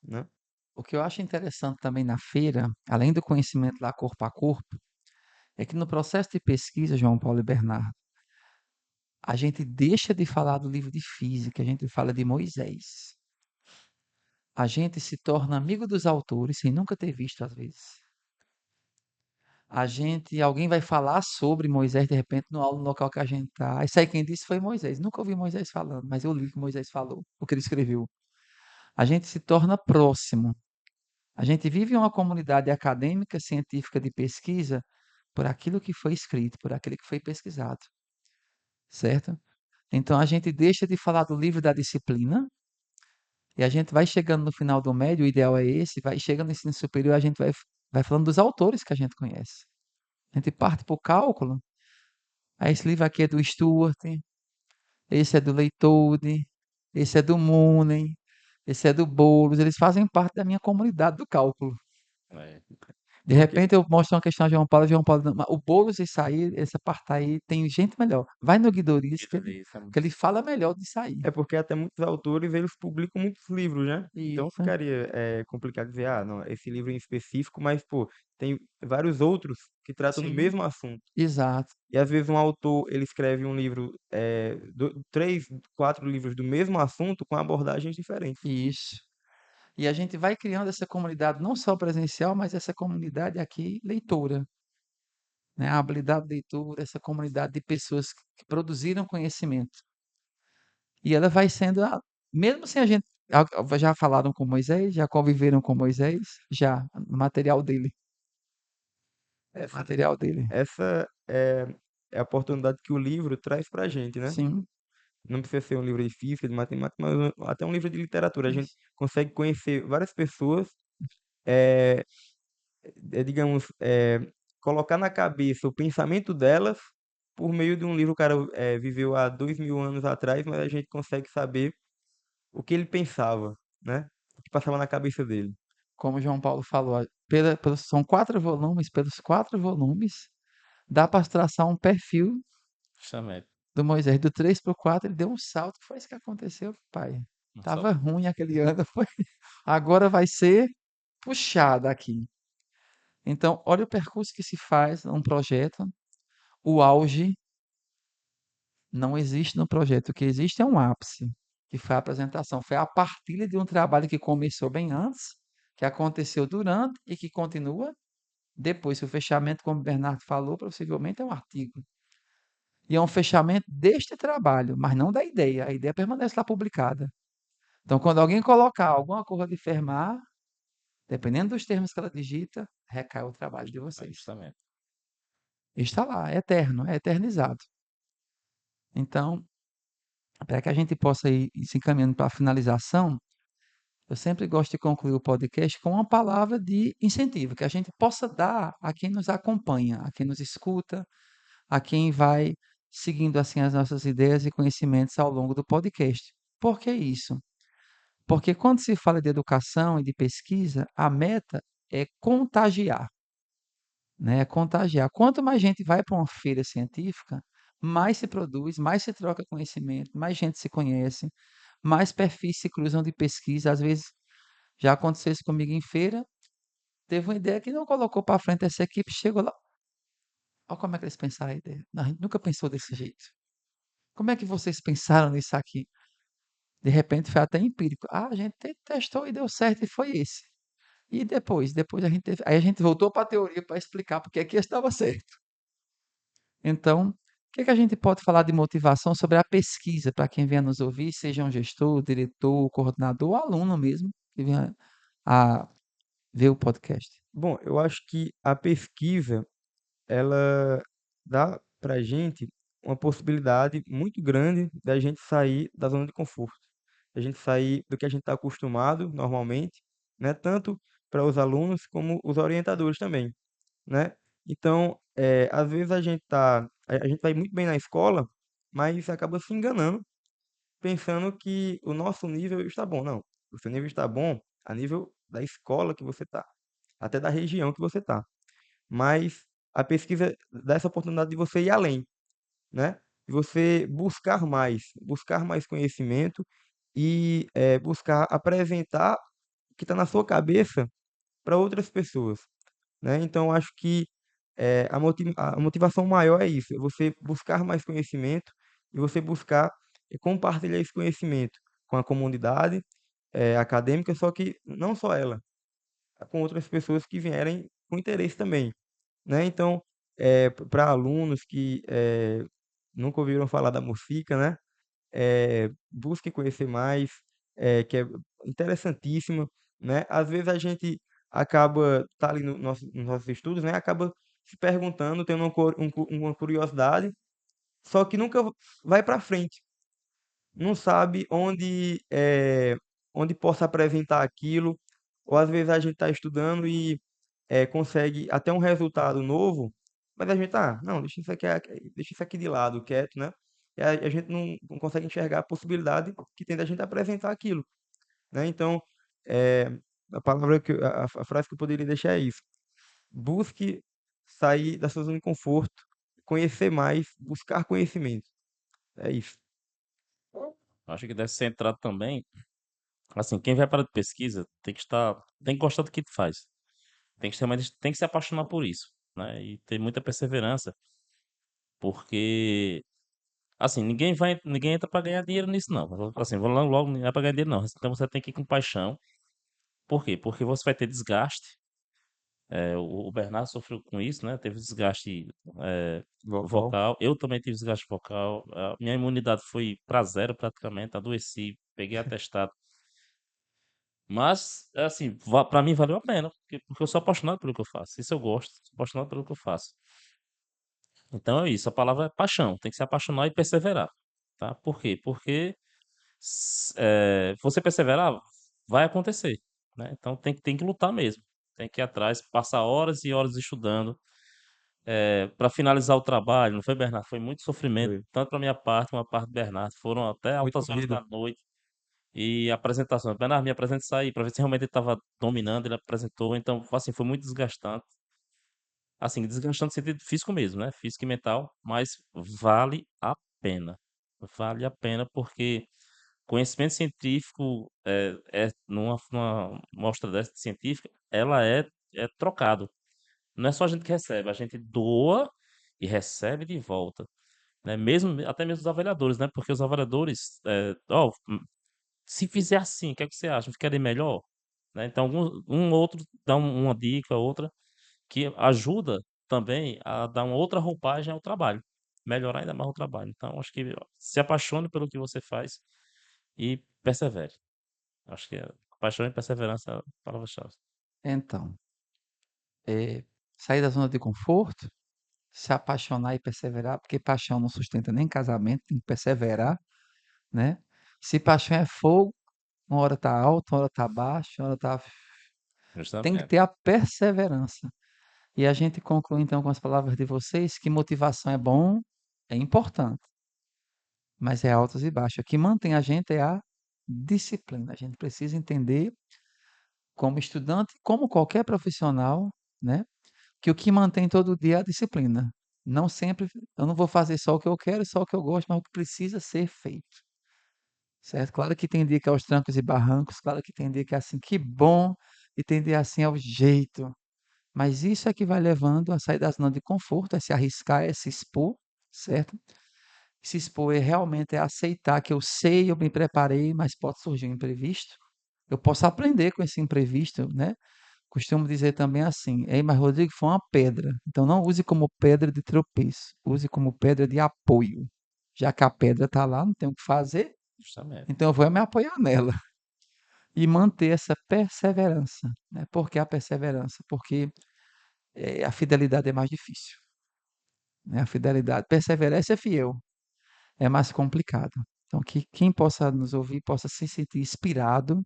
né? O que eu acho interessante também na feira, além do conhecimento lá corpo a corpo, é que no processo de pesquisa, João Paulo e Bernardo, a gente deixa de falar do livro de física, a gente fala de Moisés. A gente se torna amigo dos autores sem nunca ter visto às vezes. Alguém vai falar sobre Moisés de repente no aula no local que a gente está. Isso aí quem disse foi Moisés. Nunca ouvi Moisés falando, mas eu li o que Moisés falou, o que ele escreveu. A gente se torna próximo. A gente vive em uma comunidade acadêmica, científica de pesquisa por aquilo que foi escrito, por aquilo que foi pesquisado, certo? Então a gente deixa de falar do livro da disciplina e a gente vai chegando no final do médio, o ideal é esse, vai chegando no ensino superior, vai falando dos autores que a gente conhece. A gente parte para o cálculo. Aí esse livro aqui é do Stuart, esse é do Leitoude, esse é do Moonen, esse é do Boulos. Eles fazem parte da minha comunidade do cálculo. É, De Porque repente eu mostro uma questão a João Paulo, não, mas o Boulos, isso aí, essa parte aí, tem gente melhor. Vai no Guidoriz que ele fala melhor disso aí. porque até muitos autores eles publicam muitos livros, né? Então Isso, ficaria complicado dizer, ah, não, esse livro em específico, mas pô, tem vários outros que tratam do sim, mesmo assunto. exato, E às vezes um autor ele escreve um livro, três, quatro livros do mesmo assunto com abordagens diferentes. isso. E a gente vai criando essa comunidade não só presencial, mas essa comunidade aqui leitora, né? A habilidade de leitura, essa comunidade de pessoas que produziram conhecimento. E ela vai sendo, mesmo sem a gente, já falaram com Moisés, já conviveram com Moisés, já, no material dele, Essa, material dele. essa é a oportunidade que o livro traz para a gente, né? Sim, Não precisa ser um livro de física, de matemática, mas até um livro de literatura. A gente isso, consegue conhecer várias pessoas, é, digamos, colocar na cabeça o pensamento delas por meio de um livro. O cara viveu há 2000 anos atrás, mas a gente consegue saber o que ele pensava, né? O que passava na cabeça dele. como João Paulo falou, são 4 volumes, pelos 4 volumes, dá para traçar um perfil justamente. do Moisés, do 3 para o 4, ele deu um salto, foi isso que aconteceu, pai. Um Tava salto. ruim aquele ano, agora vai ser puxado aqui. Então, olha o percurso que se faz num projeto. O auge não existe no projeto, o que existe é um ápice. que foi a apresentação. Foi a partilha de um trabalho que começou bem antes, que aconteceu durante e que continua depois. O fechamento, como o Bernardo falou, possivelmente é um artigo. E é um fechamento deste trabalho, mas não da ideia. A ideia permanece lá publicada. Então, quando alguém colocar alguma coisa de Fermat, dependendo dos termos que ela digita, recai o trabalho de vocês. Justamente. Está lá, é eterno, é eternizado. Então, para que a gente possa ir se encaminhando para a finalização, eu sempre gosto de concluir o podcast com uma palavra de incentivo, que a gente possa dar a quem nos acompanha, a quem nos escuta, a quem vai seguindo assim as nossas ideias e conhecimentos ao longo do podcast. Por que isso? Porque quando se fala de educação e de pesquisa, a meta é contagiar, né? É contagiar. Quanto mais gente vai para uma feira científica, mais se produz, mais se troca conhecimento, mais gente se conhece, mais perfis se cruzam de pesquisa. Às vezes já aconteceu isso comigo em feira, teve uma ideia que não colocou para frente essa equipe, chegou lá, olha como é que eles pensaram a ideia. Não, a gente nunca pensou desse jeito. Como é que vocês pensaram nisso aqui? De repente foi até empírico. Ah, a gente testou e deu certo e foi esse. E depois aí a gente voltou para a teoria para explicar porque é que estava certo. Então, o que é que a gente pode falar de motivação sobre a pesquisa para quem venha nos ouvir, seja um gestor, diretor, coordenador, ou aluno mesmo, que venha a ver o podcast? Bom, eu acho que a pesquisa, ela dá pra gente uma possibilidade muito grande da gente sair da zona de conforto, da gente sair do que a gente está acostumado normalmente, né? Tanto para os alunos como os orientadores também, né? Então, às vezes a gente vai muito bem na escola, mas acaba se enganando, pensando que o nosso nível está bom. Não, o seu nível está bom a nível da escola que você está, até da região que você está. Mas a pesquisa dá essa oportunidade de você ir além, né? De você buscar mais conhecimento e buscar apresentar o que está na sua cabeça para outras pessoas, né? Então, acho que a motivação maior é isso, é você buscar mais conhecimento e você buscar compartilhar esse conhecimento com a comunidade acadêmica, só que não só ela, com outras pessoas que vierem com interesse também, né? Então, para alunos que nunca ouviram falar da Musica, né? Busquem conhecer mais, que é interessantíssimo, né? Às vezes a gente acaba tá ali nos nossos estudos, né? Acaba se perguntando, tendo uma curiosidade, só que nunca vai para frente, não sabe onde possa apresentar aquilo, ou às vezes a gente está estudando e consegue até um resultado novo, mas a gente, não, deixa isso aqui de lado, quieto, né? E a gente não consegue enxergar a possibilidade que tem da gente apresentar aquilo, né? Então, é, a palavra a frase que eu poderia deixar é isso. Busque sair da sua zona de conforto, conhecer mais, buscar conhecimento. É isso. Acho que deve ser centrado também. Assim, quem vai para a pesquisa tem que gostar do que faz. Tem que se apaixonar por isso, né? E ter muita perseverança, porque assim, ninguém entra para ganhar dinheiro nisso não. Assim, vou logo, não é para ganhar dinheiro não. Então você tem que ir com paixão. Por quê? Porque você vai ter desgaste. O Bernardo sofreu com isso, né? Teve desgaste Vocal. vocal. Eu também tive desgaste vocal. A minha imunidade foi para zero praticamente. Adoeci, peguei atestado. Mas, assim, para mim valeu a pena, porque eu sou apaixonado pelo que eu faço. Isso eu gosto, sou apaixonado pelo que eu faço. Então é isso, a palavra é paixão. Tem que se apaixonar e perseverar, tá? Por quê? Porque você perseverar, vai acontecer, né? Então tem que lutar mesmo. Tem que ir atrás, passar horas e horas estudando para finalizar o trabalho. Não foi, Bernardo? Foi muito sofrimento, Foi. tanto para minha parte como a parte do Bernardo. Foram até Muito altas horas corrido. da noite. E apresentações. Bernardo, me apresenta isso aí, para ver se realmente ele estava dominando, ele apresentou. Então, assim, foi muito desgastante. Assim, desgastante no sentido físico mesmo, né? Físico e mental, mas vale a pena. Vale a pena porque conhecimento científico, numa mostra dessa de científica, ela é trocado. Não é só a gente que recebe, a gente doa e recebe de volta, né? Mesmo, até mesmo os avaliadores, né? Porque os avaliadores, se fizer assim, o que é que você acha? Ficaria melhor? Né? Então, um outro dá uma dica, outra, que ajuda também a dar uma outra roupagem ao trabalho, melhorar ainda mais o trabalho. Então, acho que se apaixone pelo que você faz e persevere. Acho que paixão e perseverança é a palavra-chave. Então, sair da zona de conforto, se apaixonar e perseverar, porque paixão não sustenta nem casamento, tem que perseverar, né? Se paixão é fogo, uma hora tá alto, uma hora tá baixo, uma hora tá. Tem que Justamente, ter a perseverança. E a gente conclui então com as palavras de vocês que motivação é bom, é importante, mas é altos e baixos. O que mantém a gente é a disciplina. A gente precisa entender, como estudante, como qualquer profissional, né, que o que mantém todo dia é a disciplina. Não sempre, eu não vou fazer só o que eu quero, só o que eu gosto, mas o que precisa ser feito, certo? Claro que tem dia que é aos trancos e barrancos, claro que tem dia que é assim, que bom, e tem dia assim, é o jeito. Mas isso é que vai levando a sair da zona de conforto, é se arriscar, é se expor, certo? Se expor é realmente aceitar que eu sei, eu me preparei, mas pode surgir um imprevisto. Eu posso aprender com esse imprevisto, né? Costumo dizer também assim, ei, mas Rodrigo foi uma pedra. Então não use como pedra de tropeço, use como pedra de apoio. Já que a pedra está lá, não tem o que fazer, justamente, então eu vou me apoiar nela. E manter essa perseverança, né? Por que a perseverança? Porque a fidelidade é mais difícil, né? A fidelidade, perseverar é ser fiel, é mais complicado. Então, que quem possa nos ouvir possa se sentir inspirado,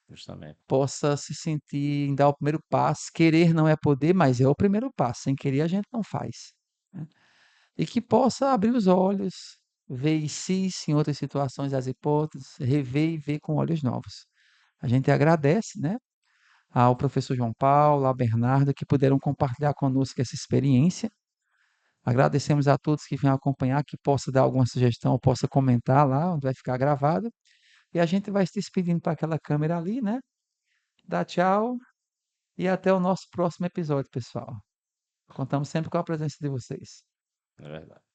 justamente, possa se sentir em dar o primeiro passo. Querer não é poder, mas é o primeiro passo. Sem querer a gente não faz, né? E que possa abrir os olhos, ver em si, em outras situações, as hipóteses, rever e ver com olhos novos. A gente agradece, né, ao professor João Paulo, ao Bernardo, que puderam compartilhar conosco essa experiência. Agradecemos a todos que vêm acompanhar, que possa dar alguma sugestão ou possa comentar lá, onde vai ficar gravado. E a gente vai se despedindo para aquela câmera ali, né? Dá tchau e até o nosso próximo episódio, pessoal. Contamos sempre com a presença de vocês. é verdade.